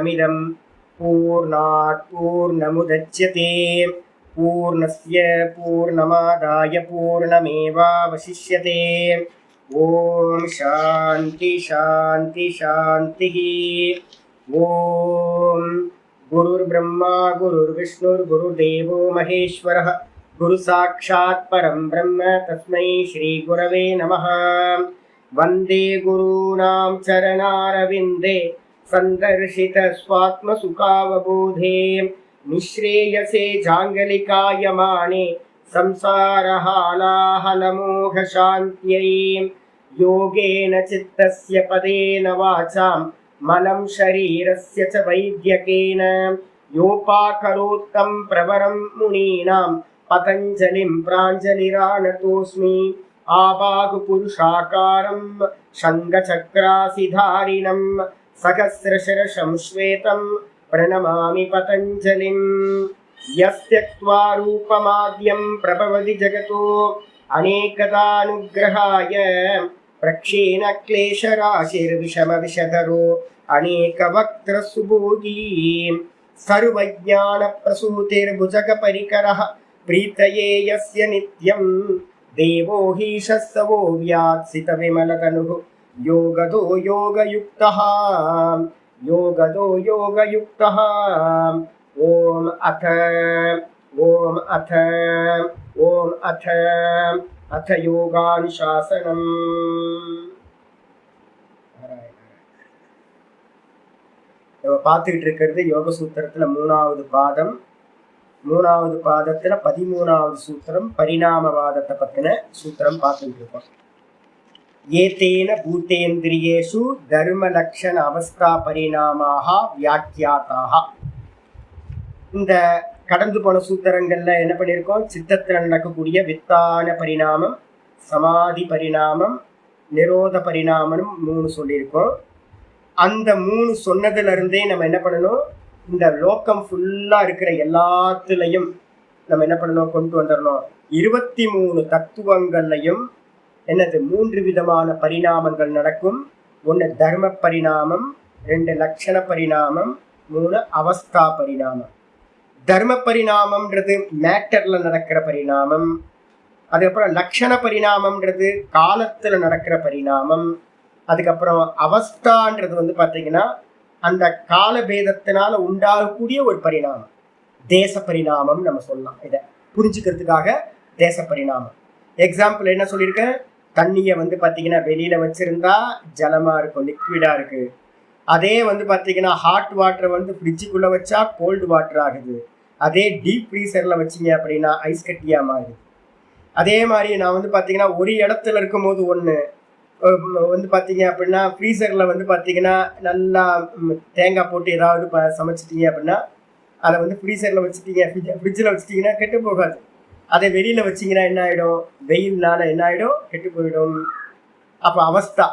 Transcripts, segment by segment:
पूर्णमिदं पूर्णात् पूर्णमुदच्यते पूर्णस्य पूर्णमादाय पूर्णमेवावशिष्यते। ओम शांति शांति शांति। ओम गुरुर्ब्रह्मा गुरुर्विष्णुर्गुरुदेवो महेश्वरः गुरु साक्षात् परं ब्रह्म तस्मै श्री गुरवे नमः। वंदे गुरूणां चरणारविन्दे संदर्शित स्वात्मसुखावबोधे निःश्रेयसे जाङ्गलिकायमाने संसारहालाहलमोहशान्त्यै। योगेन चित्तस्य पदेन वाचां मनं शरीरस्य च वैद्यकेन योपाकरोत्तं प्रवरं मुनीनां पतञ्जलिं प्राञ्जलिरानतोऽस्मि। आबाहुपुरुषाकारं शङ्खचक्रासिधारिणं सहस्रशिरसं श्वेतं प्रणमामि पतञ्जलिं। यस्त्यक्त्वा रूपमाद्यं प्रभवति जगतो अनेकदानुग्रहाय प्रक्षीण क्लेशराशिर्विषमविषधरो अनेकवक्त्रसुभोगी सर्वज्ञानप्रसूतिर्भुजगपरिकरः प्रीतये यस्य नित्यं देवो हीशस्तवो व्यात्सितविमलतनुः योगदो योगयुक्तः योगदो योगयुक्तः। ओम अथ अथ योगानुशासनम्। நம்ம பார்த்துக்கிட்டு இருக்கிறது யோக சூத்திரத்துல மூணாவது பாதம். மூணாவது பாதத்துல 13வது சூத்திரம் பரிணாமவாதத்தை பத்தின சூத்திரம் பார்த்துக்கிட்டு இருக்கோம். ஏதேன பூதேந்திரியேஷு தர்ம லக்ஷண அவஸ்தா பரிணாமாக வியாக்கியாதாக. இந்த கடந்து போன சூத்திரங்கள்ல என்ன பண்ணியிருக்கோம்? சித்தத்தில் நடக்கக்கூடிய வித்தான பரிணாமம், சமாதி பரிணாமம், நிரோத பரிணாமம் 3 சொல்லியிருக்கோம். அந்த 3 சொன்னதுல இருந்தே நம்ம என்ன பண்ணணும்? இந்த லோக்கம் ஃபுல்லா இருக்கிற எல்லாத்துலயும் நம்ம என்ன பண்ணணும்? கொண்டு வந்துடணும். 23 தத்துவங்கள்லையும் என்னது 3 விதமான பரிணாமங்கள் நடக்கும். 1 தர்ம பரிணாமம், 2 லட்சண பரிணாமம், 3 அவஸ்தா பரிணாமம். தர்ம பரிணாமம்ன்றது மேட்டர்ல நடக்கிற பரிணாமம். அதுக்கப்புறம் லட்சண பரிணாமம்ன்றது காலத்துல நடக்கிற பரிணாமம். அதுக்கப்புறம் அவஸ்தான்றது வந்து பார்த்தீங்கன்னா அந்த கால பேதத்தினால உண்டாகக்கூடிய ஒரு பரிணாமம், தேச பரிணாமம் நம்ம சொல்லலாம். இதை புரிஞ்சுக்கிறதுக்காக தேச பரிணாமம். எக்ஸாம்பிள் என்ன சொல்லியிருக்கேன்? தண்ணியை வந்து பார்த்தீங்கன்னா வெளியில வச்சிருந்தா ஜலமா இருக்கும், லிக்விடா இருக்கு. அதே வந்து பார்த்தீங்கன்னா ஹாட் வாட்டரை வந்து ஃப்ரிட்ஜுக்குள்ள வச்சா கோல்டு வாட்டர் ஆகுது. அதே டீப் ஃப்ரீசர்ல வச்சிங்க அப்படின்னா ஐஸ் கட்டியா மாறுது. அதே மாதிரி நான் வந்து பார்த்தீங்கன்னா ஒரு இடத்துல இருக்கும் போது ஒன்று வந்து பார்த்தீங்க அப்படின்னா ஃப்ரீசரில் வந்து பார்த்தீங்கன்னா நல்லா தேங்காய் போட்டு ஏதாவது சமைச்சிட்டீங்க அப்படின்னா அதை வந்து ஃப்ரீசரில் வச்சுட்டீங்க, ஃப்ரிட்ஜில் வச்சுட்டிங்கன்னா கெட்டு போகாது. அதை வெளியில் வச்சிங்கன்னா என்ன ஆகிடும்? வெயில்னால என்ன ஆகிடும்? கெட்டு போயிடும். அப்போ அவஸ்தா.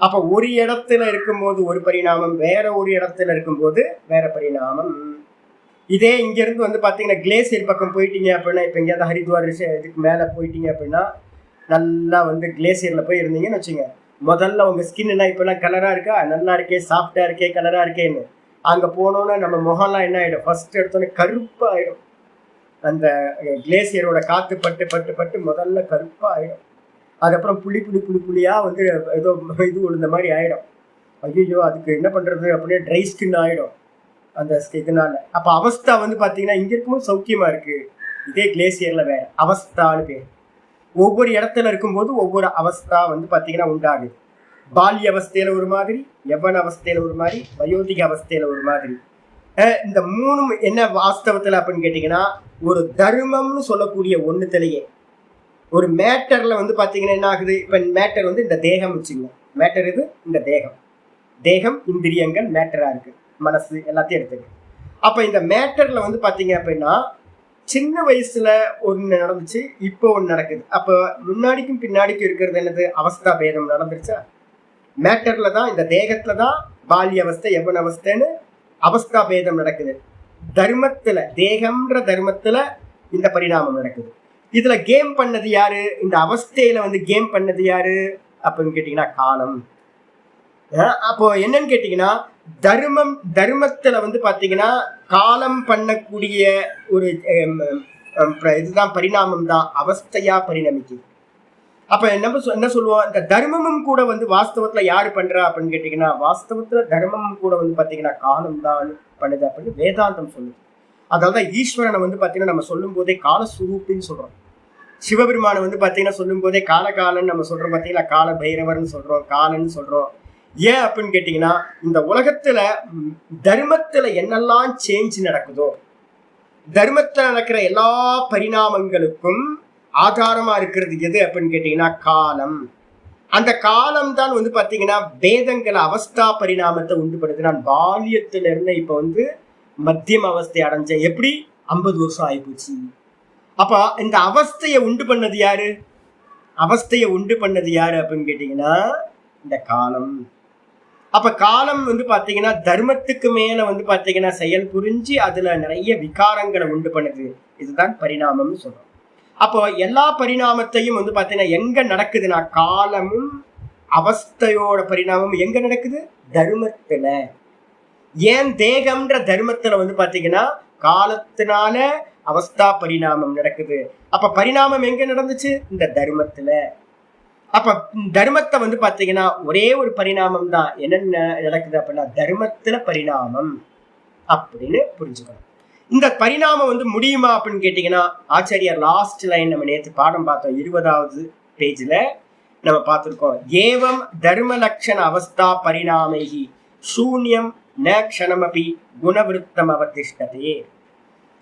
அப்போ ஒரு இடத்துல இருக்கும்போது ஒரு பரிணாமம், வேற ஒரு இடத்துல இருக்கும்போது வேற பரிணாமம். இதே இங்கேருந்து வந்து பார்த்தீங்கன்னா கிளேசியர் பக்கம் போயிட்டீங்க அப்படின்னா, இப்போ எங்கேயாவது ஹரித்வார் இதுக்கு மேலே போயிட்டீங்க அப்படின்னா நல்லா வந்து கிளேசியரில் போய் இருந்தீங்கன்னு வச்சுங்க, முதல்ல உங்கள் ஸ்கின்னுலாம் இப்போலாம் கலராக இருக்கா, நல்லா இருக்கே, சாஃப்டாக இருக்கே, கலராக இருக்கேன்னு. அங்கே போனோன்னா நம்ம முகம்லாம் என்ன ஆகிடும்? ஃபர்ஸ்ட் எடுத்தோன்னே கருப்பாக ஆகிடும். அந்த கிளேசியரோட காற்று பட்டு பட்டு பட்டு முதல்ல கருப்பாக ஆகிடும். அதுக்கப்புறம் புளியாக வந்து ஏதோ இது விழுந்த மாதிரி ஆகிடும். ஐயோ அதுக்கு என்ன பண்ணுறது அப்படியே ட்ரை ஸ்கின் ஆகிடும் அந்த இதனால. அப்போ அவஸ்தா வந்து பார்த்தீங்கன்னா இங்கே இருக்கும்போது சௌக்கியமாக இருக்குது, இதே கிளேசியரில் வேறு அவஸ்தான்னு பேர். ஒவ்வொரு இடத்துல இருக்கும்போது ஒவ்வொரு அவஸ்தா வந்து பார்த்தீங்கன்னா உண்டாகுது. பால்ய அவஸ்தையில் ஒரு மாதிரி, யவன அவஸ்தையில் ஒரு மாதிரி, வயோதிக அவஸ்தையில் ஒரு மாதிரி. இந்த 3 என்ன வாஸ்தவத்தில் அப்படின்னு கேட்டிங்கன்னா, ஒரு தர்மம்னு சொல்லக்கூடிய ஒன்றுத்திலேயே ஒரு மேட்டரில் வந்து பார்த்தீங்கன்னா என்ன ஆகுது? இப்போ மேட்டர் வந்து இந்த தேகம் வச்சுங்க, மேட்டர் இது இந்த தேகம், தேகம் இந்திரியங்கள் மேட்டராக இருக்குது, மனசு எல்லாத்தையும் எடுத்துக்கு. அப்போ இந்த மேட்டரில் வந்து பார்த்தீங்க அப்படின்னா சின்ன வயசுல ஒன்று நடந்துச்சு, இப்போ ஒன்று நடக்குது. அப்போ முன்னாடிக்கும் பின்னாடிக்கும் இருக்கிறது என்னது? அவஸ்தா பேதம் நடந்துருச்சா? மேட்டர்ல தான், இந்த தேகத்துல தான் பால்ய அவஸ்தை யவன அவஸ்தைன்னு அவஸ்தா பேதம் நடக்குது. தர்மத்துல, தேகம்ன்ற தர்மத்துல இந்த பரிணாமம் நடக்குது. இதுல கேம் பண்ணது யாரு? இந்த அவஸ்தையில வந்து கேம் பண்ணது யாரு அப்படின்னு கேட்டீங்கன்னா காலம். அப்போ என்னன்னு கேட்டீங்கன்னா தர்மத்துல வந்து பாத்தீங்கன்னா காலம் பண்ணக்கூடிய ஒரு இதுதான் பரிணாமம் தான் அவஸ்தையா பரிணமிக்குது. அப்ப என்ன சொல்லுவோம், இந்த தர்மமும் கூட வந்து வாஸ்தவத்துல யாரு பண்றா அப்படின்னு கேட்டீங்கன்னா, வாஸ்தவத்துல தர்மமும் கூட வந்து பாத்தீங்கன்னா காலம் தான் பண்ணுது அப்படின்னு வேதாந்தம் சொல்லுது. அதாவது ஈஸ்வரனை வந்து பாத்தீங்கன்னா நம்ம சொல்லும் போதே காலஸ்வரூப்பின்னு சொல்றோம். சிவபெருமானை வந்து பாத்தீங்கன்னா சொல்லும் போதே காலகாலன்னு நம்ம சொல்றோம், பாத்தீங்களா, கால பைரவர்னு சொல்றோம், காலன்னு சொல்றோம். ஏன் அப்படின்னு கேட்டீங்கன்னா, இந்த உலகத்துல தர்மத்துல என்னெல்லாம் சேஞ்ச் நடக்குதோ, தர்மத்துல நடக்கிற எல்லா பரிணாமங்களுக்கும் ஆதாரமா இருக்கிறது எது அப்படின்னு கேட்டீங்கன்னா காலம். அந்த காலம் தான் வந்து பாத்தீங்கன்னா வேதங்களை அவஸ்தா பரிணாமத்தை உண்டு பண்ணுது. நான் பால்யத்துல இருந்து இப்ப வந்து மத்தியம் அவஸ்தை அடைஞ்சேன். எப்படி 50 வருஷம் ஆயிப்போச்சு. அப்ப இந்த அவஸ்தையை உண்டு பண்ணது யாரு? அவஸ்தையை உண்டு பண்ணது யாரு அப்படின்னு கேட்டீங்கன்னா இந்த காலம். அப்ப காலம் வந்து பாத்தீங்கன்னா தர்மத்துக்கு மேல வந்து பாத்தீங்கன்னா செயல் புரிஞ்சு அதுல நிறைய விகாரங்களை உண்டு பண்ணுது. இதுதான் பரிணாமம்னு சொல்றோம். அப்போ எல்லா பரிணாமத்தையும் வந்து பாத்தீங்கன்னா எங்க நடக்குதுன்னா காலமும் அவஸ்தையோட பரிணாமம் எங்க நடக்குது? தர்மத்துல. ஏன் தேகம்ன்ற தர்மத்துல வந்து பாத்தீங்கன்னா காலத்தினால அவஸ்தா பரிணாமம் நடக்குது. அப்ப பரிணாமம் எங்க நடந்துச்சு? இந்த தர்மத்துல. அப்ப தர்மத்தை வந்து பாத்தீங்கன்னா ஒரே ஒரு பரிணாமம் தான். என்ன நடக்குது அப்படின்னா தர்மத்துல பரிணாமம் அப்படின்னு புரிஞ்சுக்கணும். இந்த பரிணாமம் வந்து முடியுமா அப்படின்னு கேட்டீங்கன்னா, ஆச்சாரியார் லாஸ்ட் லைன் நம்ம நேற்று பாடம் பார்த்தோம், 20வது பேஜ்ல நம்ம பார்த்திருக்கோம். ஏவம் தர்ம லட்சண அவஸ்தா பரிணாமைகி சூன்யம் ந க்ஷணமபி குணவிருத்தம் அவதிஷ்டதே.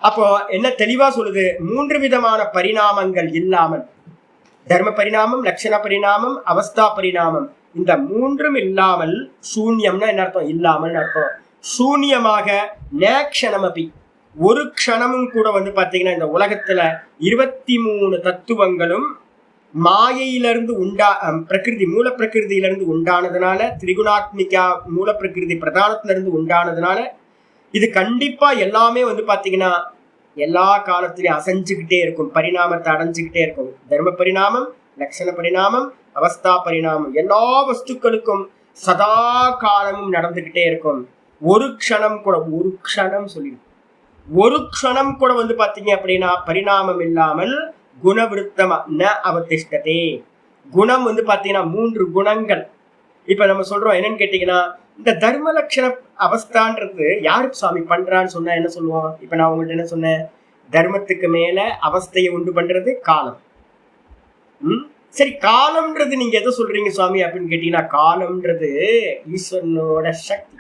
அப்போ என்ன தெளிவா சொல்லுது? 3 விதமான பரிணாமங்கள் இல்லாமல், தர்ம பரிணாமம், லட்சண பரிணாமம், அவஸ்தா பரிணாமம், இந்த 3ம் இல்லாமல், சூன்யம்னா என்ன அர்த்தம்? இல்லாமல் அர்த்தம். சூன்யமாக ந க்ஷணமபி, ஒரு க்ஷணமும் கூட வந்து பாத்தீங்கன்னா இந்த உலகத்துல 23 தத்துவங்களும் மாயையிலிருந்து பிரகிருதி மூல பிரகிருதியிலிருந்து உண்டானதுனால, திரிகுணாத்மிகா மூல பிரகிருதி பிரதானத்துல இருந்து உண்டானதுனால இது கண்டிப்பா எல்லாமே வந்து பாத்தீங்கன்னா எல்லா காலத்திலையும் அசைஞ்சுக்கிட்டே இருக்கும், பரிணாமத்தை அடைஞ்சுக்கிட்டே இருக்கும். தர்ம பரிணாமம், லட்சண பரிணாமம், அவஸ்தா பரிணாமம் எல்லா வஸ்துக்களுக்கும் சதா காலமும் நடந்துகிட்டே இருக்கும். ஒரு க்ஷணம் கூட, ஒரு க்ஷணம் சொல்லிடும், ஒரு க்ஷணம் கூட வந்து பாத்தீங்க அப்படின்னா பரிணாமம் இல்லாமல் குணவிருத்தமா ந அவதிஷ்டதே. குணம் வந்து பாத்தீங்கன்னா 3 குணங்கள். இப்ப நம்ம சொல்றோம் என்னன்னு கேட்டீங்கன்னா, இந்த தர்ம லட்சண அவஸ்தான்றது யாரு சுவாமி பண்றான்னு சொன்னா என்ன சொல்லுவோம்? இப்ப நான் உங்கள்ட்ட என்ன சொன்னேன்? தர்மத்துக்கு மேல அவஸ்தையை உண்டு பண்றது காலம். சரி, காலம்ன்றது நீங்க எதை சொல்றீங்க சுவாமி அப்படின்னு கேட்டீங்கன்னா, காலம்ன்றது ஈஸ்வரனோட சக்தி.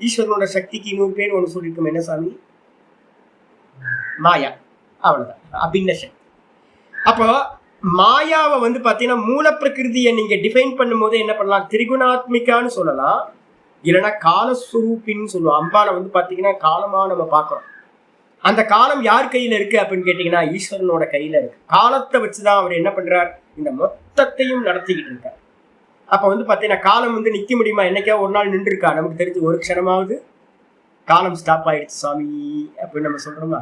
ஈஸ்வரனோட சக்திக்கு இன்னொரு பேர் ஒண்ணு சொல்லிருக்கோம், என்ன சாமி? மாயா. அவ்வளவுதான், அபின்ன சக்தி. அப்போ மாயாவை வந்து பாத்தீங்கன்னா மூல பிரகிருதியை நீங்க டிஃபைன் பண்ணும் போது என்ன பண்ணலாம்? திரிகுணாத்மிகான்னு சொல்லலாம், இல்லைன்னா காலஸ்வரூப்பின்னு சொல்லுவோம். அம்பாவை வந்து பாத்தீங்கன்னா காலமா நம்ம பாக்குறோம். அந்த காலம் யார் கையில இருக்கு அப்படின்னு கேட்டீங்கன்னா ஈஸ்வரனோட கையில இருக்கு. காலத்தை வச்சுதான் அவர் என்ன பண்றார்? இந்த மொத்தத்தையும் நடத்திக்கிட்டு இருக்கார். அப்ப வந்து பாத்தீங்கன்னா காலம் வந்து நிக்க முடியுமா? என்னைக்கா ஒரு நாள் நின்று இருக்கா? நமக்கு தெரிஞ்சு ஒரு க்ஷணமாவது காலம் ஸ்டாப் ஆயிடுச்சு சாமி அப்படின்னு நம்ம சொல்றோமா?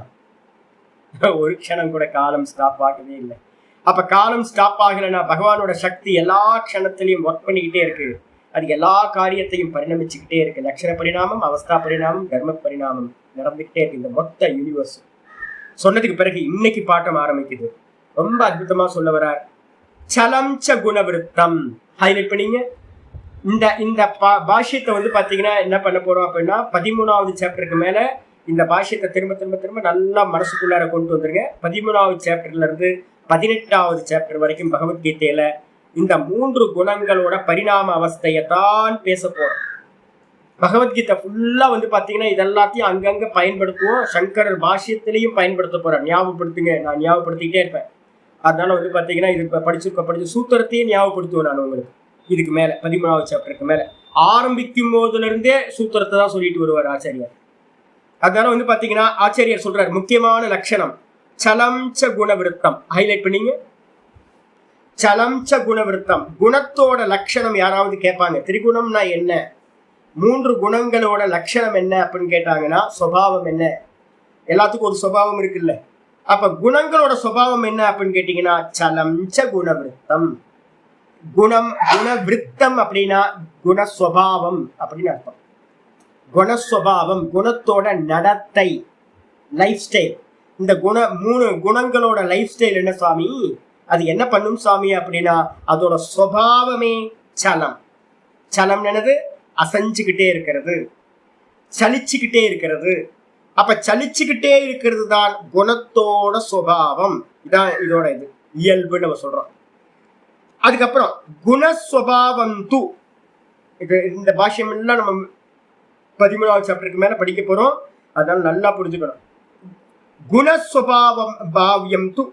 ஒரு க்ஷணம் கூட காலம் ஸ்டாப் ஆகவே இல்லை. அப்ப காலம் ஸ்டாப் ஆகலைன்னா பகவானோட சக்தி எல்லா க்ஷணத்திலையும் ஒர்க் பண்ணிக்கிட்டே இருக்கு. அது எல்லா காரியத்தையும் பரிணமிச்சுக்கிட்டே இருக்கு. லட்சண பரிணாமம், அவஸ்தா பரிணாமம், தர்ம பரிணாமம் நடந்துகிட்டே இருக்கு இந்த மொத்த யூனிவர்ஸ். சொன்னதுக்கு பிறகு இன்னைக்கு பாட்டம் ஆரம்பிக்குது. ரொம்ப அற்புதமா சொல்ல வர்றார். சலம் ச குணவிருத்தம். ஹைலைட் பண்ணீங்க. இந்த பாஷ்யத்தை வந்து பாத்தீங்கன்னா என்ன பண்ண போறோம் அப்படின்னா 13வது சாப்டருக்கு மேல இந்த பாஷ்யத்தை திரும்ப திரும்ப திரும்ப நல்லா மனசுக்குள்ளார கொண்டு வந்துருங்க. 13வது சாப்டர்ல இருந்து 18வது சாப்டர் வரைக்கும் பகவத்கீதையில இந்த 3 குணங்களோட பரிணாம அவஸ்தையத்தான் பேச போறோம். பகவத்கீதை ஃபுல்லா வந்து பாத்தீங்கன்னா இதெல்லாத்தையும் அங்கங்க பயன்படுத்துவோம். சங்கரர் பாஷ்யத்திலையும் பயன்படுத்த போறேன். ஞாபகப்படுத்துங்க, நான் ஞாபகப்படுத்திக்கிட்டே இருப்பேன். அதனால வந்து பாத்தீங்கன்னா இது படிச்ச சூத்திரத்தையும் ஞாபகப்படுத்துவேன் நான் உங்களுக்கு. இதுக்கு மேல 13வது சாப்டருக்கு மேல ஆரம்பிக்கும் போதுல இருந்தே சூத்திரத்தை தான் சொல்லிட்டு வருவார் ஆச்சாரியார். அதனால வந்து பாத்தீங்கன்னா ஆச்சாரியார் சொல்றாரு முக்கியமான லட்சணம் சலம் ச குணவிருத்தம். ஹைலைட் பண்ணீங்க. சலம் ச குணவிருத்தம். குணத்தோட லட்சணம் யாராவது கேட்பாங்க, திரிகுணம்னா என்ன, 3 குணங்களோட லட்சணம் என்ன அப்படின்னு கேட்டாங்கன்னா சுபாவம் என்ன? எல்லாத்துக்கும் ஒரு சுபாவம் இருக்குல்ல. அப்ப குணங்களோட சுபாவம் என்ன அப்படின்னு கேட்டீங்கன்னா சலம் ச குணவிருத்தம். குணவிருத்தம் அப்படின்னா குணஸ்வபாவம் அப்படின்னு அர்த்தம். குணஸ்வபாவம், குணத்தோட நடத்தை, லைஃப் ஸ்டைல். இந்த 3 குணங்களோட லைஃப் ஸ்டைல் என்ன சுவாமி? அது என்ன பண்ணும் சுவாமி அப்படின்னா, அதோட சுபாவமே சலம். சலம் என்னது? அசைஞ்சுக்கிட்டே இருக்கிறது, சலிச்சுக்கிட்டே இருக்கிறது. அப்ப சலிச்சுக்கிட்டே இருக்கிறது தான் குணத்தோட சுபாவம். இதான் இதோட இது இயல்பு நம்ம சொல்றோம். அதுக்கப்புறம் குணஸ்வபாவம் து, இந்த பாஷ்யம் எல்லாம் நம்ம 13வது சாப்டருக்கு மேல படிக்க போறோம். அதனால நல்லா புரிஞ்சுக்கணும். குணஸ்வபாவம் பாவியம் து,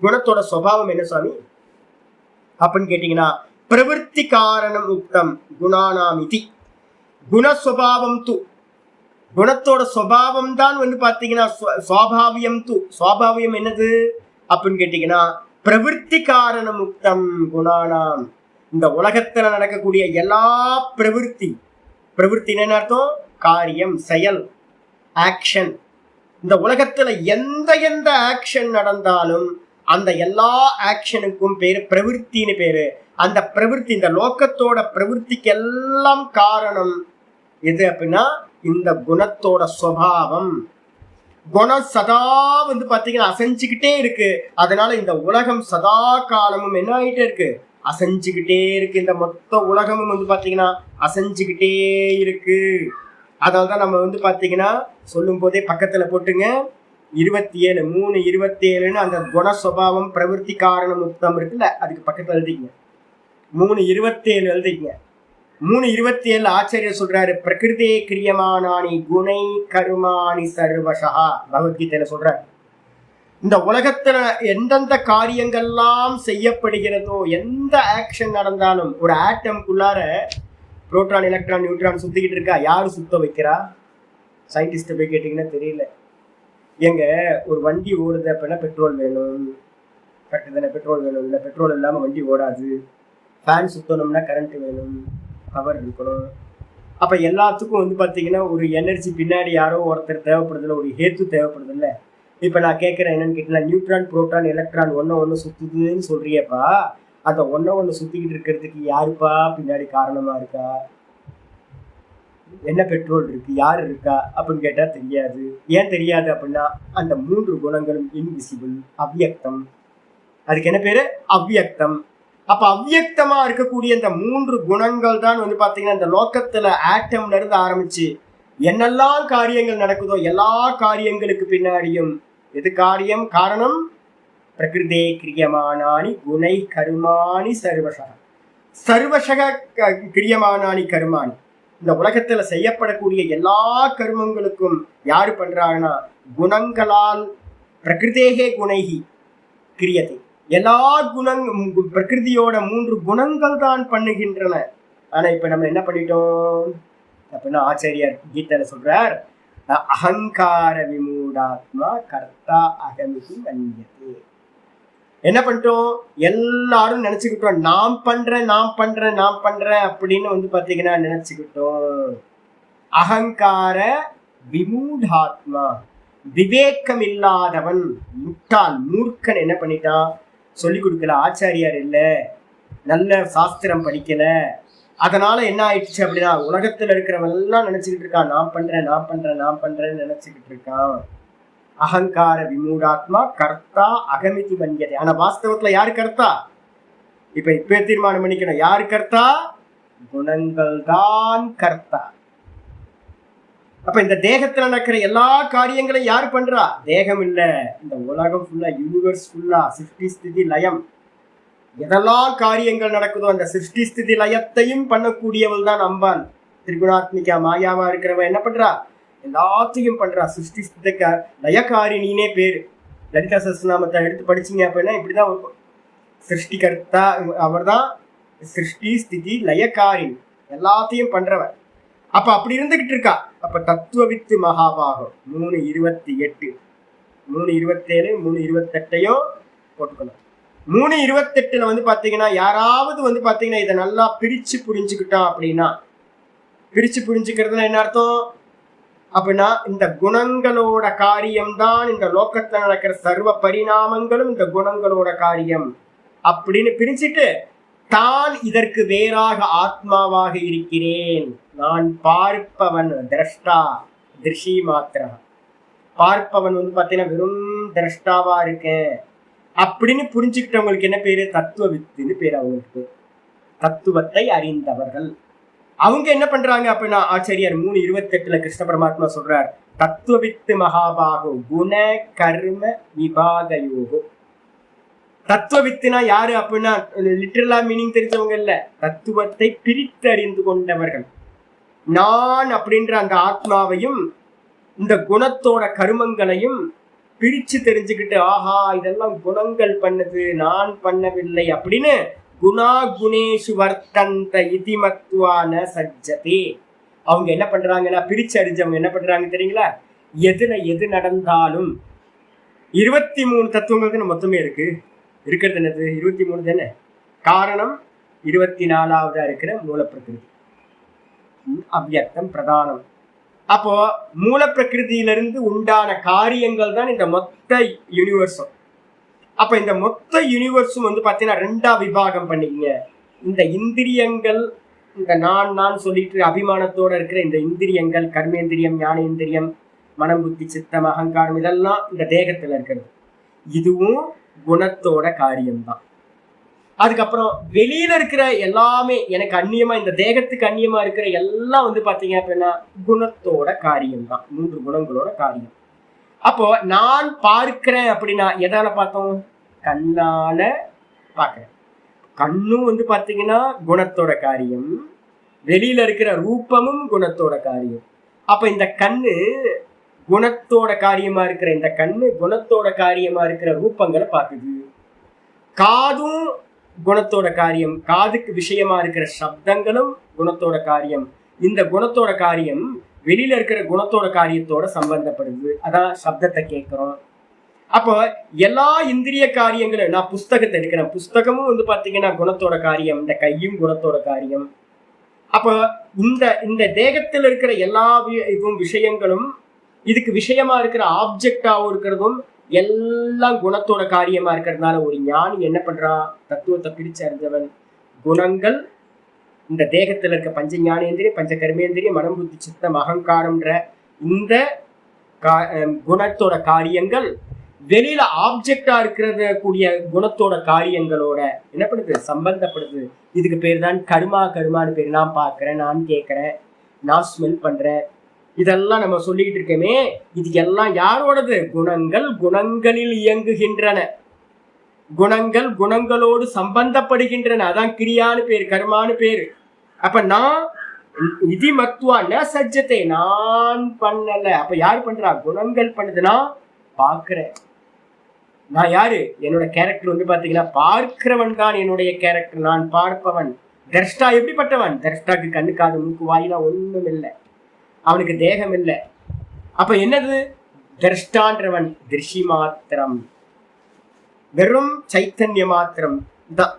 குணத்தோட சுபாவம் என்ன சுவாமி அப்படின்னு கேட்டீங்கன்னா, பிரவருத்தி காரணம் உக்தம் குணானாமிதி. குணஸ்வபாவம் து, குணத்தோட சுபாவம் தான் பாத்தீங்கன்னா சுவாபாவியம் து. சுவாபாவியம் என்னது அப்படின்னு கேட்டீங்கன்னா, பிரவருத்தி காரணம் உக்தம் குணானாம். இந்த உலகத்துல நடக்கக்கூடிய எல்லா பிரவருத்தி, பிரவருத்தி என்ன அர்த்தம்? காரியம், செயல், ஆக்ஷன். இந்த உலகத்துல எந்த ஆக்ஷன் நடந்தாலும் அந்த எல்லா ஆக்ஷனுக்கும் பேரு பிரவருத்தின்னு பேரு. அந்த பிரவருத்தி, இந்த லோகத்தோட பிரவருத்திக்கு எல்லாம் காரணம் எது அப்படின்னா இந்த குணத்தோட சுபாவம். குணம் சதா பாத்தீங்கன்னா அசைஞ்சுக்கிட்டே இருக்கு. அதனால இந்த உலகம் சதா காலமும் என்ன ஆகிட்டே இருக்கு? அசைஞ்சுக்கிட்டே இருக்கு. இந்த மொத்த உலகமும் பாத்தீங்கன்னா அசைஞ்சுக்கிட்டே இருக்கு. அதனால்தான் நம்ம பாத்தீங்கன்னா சொல்லும் போதே பக்கத்துல போட்டுங்க 27 3:27 அந்த குணஸ்வபாவம் பிரவருத்தி காரணம் உத்தம் இருக்குல்ல, அதுக்கு பக்கத்துல எழுதிக்கங்க. 3:27 எழுதிக்கங்க. 3:27 ஆச்சாரியர் சொல்றாரு, பிரகிருதே கிரியமானானி குணை கருமானி சர்வசா. பகவத்கீதையில சொல்றாரு, இந்த உலகத்துல எந்தெந்த காரியங்கள்லாம் செய்யப்படுகிறதோ, எந்த ஆக்ஷன் நடந்தாலும், ஒரு ஆட்டம்குள்ளார புரோட்டான் எலக்ட்ரான் நியூட்ரான் சுத்திக்கிட்டு இருக்கா. யாரு சுத்த வைக்கிறா? சயின்டிஸ்ட போய் கேட்டீங்கன்னா தெரியல. எங்க ஒரு வண்டி ஓடுது அப்படின்னா பெட்ரோல் வேணும், கரெக்டு தானே? பெட்ரோல் வேணும், இல்லை பெட்ரோல் இல்லாம வண்டி ஓடாது. ஃபேன் சுத்தணும்னா கரண்ட் வேணும், பவர் இருக்கணும். அப்ப எல்லாத்துக்கும் பாத்தீங்கன்னா ஒரு எனர்ஜி பின்னாடி யாரோ ஒருத்தர் தேவைப்படுதில்ல, ஒரு ஹேத்து தேவைப்படுதில்ல. இப்ப நான் கேட்கிறேன் என்னன்னு கேட்டீங்கன்னா, நியூட்ரான் புரோட்டான் எலக்ட்ரான் ஒன்னு சுத்துதுன்னு சொல்றியப்பா, அந்த ஒன்னு சுத்திக்கிட்டு இருக்கிறதுக்கு யாருப்பா பின்னாடி காரணமா இருக்கா? என்ன பெட்ரோல் இருக்கு, யாரு இருக்கா அப்படின்னு கேட்டா தெரியாது. ஏன் தெரியாது அப்படின்னா அந்த 3 குணங்களும் இன்விசிபிள், அவ்வியக்தம். அதுக்கு என்ன பேரு? அவ்வியக்தம். அப்ப அவ்வியக்தமா இருக்கக்கூடிய இந்த 3 குணங்கள் தான் பாத்தீங்கன்னா இந்த லோகத்துல ஆட்டம்ல இருந்து ஆரம்பிச்சு என்னெல்லாம் காரியங்கள் நடக்குதோ எல்லா காரியங்களுக்கு பின்னாடியும் எது காரியம்? காரணம் பிரகிருதே கிரியமானானி குணை கருமானி சர்வசக. சர்வசக கிரியமானானி கருமானி. இந்த உலகத்துல செய்யப்படக்கூடிய எல்லா கர்மங்களுக்கும் யாரு பண்றாங்கன்னா குணங்களால், பிரகிருதேகே குணைகி கிரியத்தை. எல்லா பிரகிருதியோட 3 குணங்கள் தான் பண்ணுகின்றன. ஆனா இப்ப நம்ம என்ன பண்ணிட்டோம் அப்படின்னா, ஆச்சாரியார் கீதையில சொல்றார், அகங்கார விமூடாத்மா கர்த்தா அகமிதி மன்யதே. என்ன பண்ணிட்டோம்? எல்லாரும் நினைச்சுக்கிட்டோம் நான் பண்றேன் அப்படின்னு பாத்தீங்கன்னா நினைச்சுக்கிட்டோம். அகங்கார விமூடாத்மா, விவேகம் இல்லாதவன், முட்டாள், மூர்க்கன் என்ன பண்ணிட்டான்? சொல்லி கொடுக்கல, ஆச்சாரியார் இல்ல, நல்ல சாஸ்திரம் படிக்கல. அதனால என்ன ஆயிடுச்சு அப்படின்னா உலகத்துல இருக்கிறவன் எல்லாம் நினைச்சுக்கிட்டு இருக்கான் நான் பண்றேன்னு நினைச்சுக்கிட்டு இருக்கான். அகங்கார விமூடாத்மா கர்த்தா அகமிதி மன்யதே. ஆனா வாஸ்தவத்துல யாரு கர்த்தா? இப்ப தீர்மானம் பண்ணிக்கணும், யாரு கர்த்தா? குணங்கள் தான் கர்த்தா. அப்ப இந்த தேகத்துல நடக்கிற எல்லா காரியங்களையும் யாரு பண்றா? தேகம் இல்ல, இந்த உலகம் ஃபுல்லா, யூனிவர்ஸ் ஃபுல்லா சிருஷ்டி ஸ்திதி லயம். எதெல்லாம் காரியங்கள் நடக்குதோ அந்த சிருஷ்டி ஸ்திதி லயத்தையும் பண்ணக்கூடியவள் தான் அம்பாள். திரிகுணாத்மிகா மாயாவா இருக்கிறவ என்ன பண்றா? எல்லாத்தையும் பண்றா. சிருஷ்டி ஸ்திதிக்க லயக்காரிணினே பேரு. லலிதா சஹஸ்ரநாமத்தை எடுத்து படிச்சீங்க அப்படின்னா இப்படிதான் இருக்கும். சிருஷ்டிகர்த்தா அவர் தான், சிருஷ்டி ஸ்திதி லயக்காரிணி, எல்லாத்தையும் பண்றவர். அப்ப அப்படி இருந்துகிட்டு இருக்கா. அப்ப தத்துவவித்து மகாபாகம் 3:28 3:27 3:28 போட்டுக்கணும். 3:28 பாத்தீங்கன்னா யாராவது பாத்தீங்கன்னா இதை நல்லா பிரிச்சு புரிஞ்சுக்கிட்டோம் அப்படின்னா, பிரிச்சு புரிஞ்சுக்கிறதுல என்ன அர்த்தம் அப்படின்னா, இந்த குணங்களோட காரியம்தான் இந்த லோகத்துல நடக்கிற சர்வ பரிணாமங்களும் இந்த குணங்களோட காரியம் அப்படின்னு பிரிச்சுட்டு தான் இதற்கு வேறாக ஆத்மாவாக இருக்கிறேன், நான் பார்ப்பவன், திரஷ்டா, திருஷி மாத்திரா. பார்ப்பவன் பாத்தீங்கன்னா வெறும் திரஷ்டாவா இருக்கேன் அப்படின்னு புரிஞ்சுக்கிட்டவங்களுக்கு என்ன பேரு? தத்துவ வித்துன்னு பேரு. அவங்களுக்கு தத்துவத்தை அறிந்தவர்கள். அவங்க என்ன பண்றாங்க அப்படின்னா, ஆச்சாரியார் 3:28 கிருஷ்ண பரமாத்மா சொல்றார், தத்துவவித்து மகாபாகோ குண கர்ம விபாக யோகோ. தத்துவவித்துனா யாரு அப்படின்னா லிட்டரலா மீனிங் தெரிஞ்சவங்க இல்ல, தத்துவத்தை பிரித்து அறிந்து கொண்டவர்கள். நான் அப்படின்ற அந்த ஆத்மாவையும் இந்த குணத்தோட கருமங்களையும் பிரிச்சு தெரிஞ்சுக்கிட்டு, ஆஹா இதெல்லாம் குணங்கள் பண்ணுது, நான் பண்ணவில்லை அப்படின்னு குணா குணேஷு வர்த்தந்த இதிமத்துவான சஜ்ஜதே. அவங்க என்ன பண்றாங்கன்னா, பிரிச்சு அறிஞ்சவங்க என்ன பண்றாங்க தெரியுங்களா? எதுல எது நடந்தாலும் 23 தத்துவங்களுக்கு மொத்தமே இருக்கிறது என்னது? 23 தானே. காரணம் 24வதா இருக்கிற மூல பிரகிருதி, அவ்யக்தம் பிரதானம். அப்போ மூல பிரகிருதியிலிருந்து உண்டான காரியங்கள் தான் இந்த மொத்த யூனிவர்ஸும். அப்ப இந்த மொத்த யூனிவர்ஸும் பாத்தீங்கன்னா 2ஆ விபாகம் பண்ணிக்கங்க. இந்த இந்திரியங்கள், இந்த நான் சொல்லிட்டு அபிமானத்தோட இருக்கிற இந்த இந்திரியங்கள், கர்மேந்திரியம், ஞானேந்திரியம், மனம், புத்தி, சித்தம், அகங்காரம், இதெல்லாம் இந்த தேகத்துல இருக்கிறது. இதுவும் குணத்தோட காரியம்தான். அதுக்கப்புறம் வெளியில இருக்கிற எல்லாமே எனக்கு அந்நியமா, இந்த தேகத்துக்கு அந்நியமா இருக்கிற எல்லாம் பாத்தீங்க அப்படின்னா குணத்தோட காரியம்தான், 3 குணங்களோட காரியம். அப்போ நான் பார்க்கிறேன் அப்படின்னா எதால பார்த்தோம்? கண்ணால பார்க்கிறேன். கண்ணும் பாத்தீங்கன்னா குணத்தோட காரியம், வெளியில இருக்கிற ரூபமும் குணத்தோட காரியம். அப்ப இந்த கண்ணு குணத்தோட காரியமா இருக்கிற இந்த கண்ணு குணத்தோட காரியமா இருக்கிற ரூபங்களை பார்க்குது. காதும் குணத்தோட காரியம், காதுக்கு விஷயமா இருக்கிற சப்தங்களும் குணத்தோட காரியம். இந்த குணத்தோட காரியம் வெளியில இருக்கிற குணத்தோட காரியத்தோட சம்பந்தப்படுது. அதான் சப்தத்தை கேட்கிறோம். அப்போ எல்லா இந்திரிய காரியங்களும், நான் புஸ்தகத்தை எடுக்கிறேன், புஸ்தகமும் பாத்தீங்கன்னா குணத்தோட காரியம், இந்த கையும் குணத்தோட காரியம். அப்போ இந்த தேகத்தில் இருக்கிற எல்லா இதுவும் விஷயங்களும், இதுக்கு விஷயமா இருக்கிற ஆப்ஜெக்டாவும் இருக்கிறதும் எல்லாம் குணத்தோட காரியமா இருக்கிறதுனால ஒரு ஞானி என்ன பண்றான்? தத்துவத்தை பிரிச்சு அறிஞ்சவன் குணங்கள், இந்த தேகத்துல இருக்க பஞ்ச ஞானேந்திரியம், பஞ்ச கர்மேந்திரியம், மனம், புத்தி, சித்தம், அகங்காரம்ன்ற இந்த குணத்தோட காரியங்கள் வெளியில ஆப்ஜெக்டா இருக்கிறத கூடிய குணத்தோட காரியங்களோட என்ன பண்ணுது? சம்பந்தப்படுது. இதுக்கு பேர் தான் கர்மான்னு பேரு. நான் பார்க்கிறேன், நான் கேட்கிறேன், நான் ஸ்மெல் பண்றேன், இதெல்லாம் நம்ம சொல்லிக்கிட்டு இருக்கோமே, இது எல்லாம் யாரோடது? குணங்கள் குணங்களில் இயங்குகின்றன, குணங்கள் குணங்களோடு சம்பந்தப்படுகின்றன. அதான் கிரியான்னு பேரு, கர்மான்னு பேரு. அப்ப நான் இதி மத்துவான சஜ்ஜத்தை, நான் பண்ணல. அப்ப யாரு பண்றா? குணங்கள் பண்ணுது. நான் பார்க்கிறேன். நான் யாரு? என்னோட கேரக்டர் பாத்தீங்கன்னா பார்க்கிறவன் தான் என்னுடைய கேரக்டர். நான் பார்ப்பவன். திரஷ்டா எப்படிப்பட்டவன்? திரஷ்டாக்கு கண்ணு, காது, மூக்கு, வாயிலாம் ஒண்ணும் இல்லை, அவனுக்கு தேகம் இல்லை. அப்ப என்னது? திரஷ்டான்றவன் திருஷி மாத்திரம், வெறும் சைத்தன்ய மாத்திரம் தான்,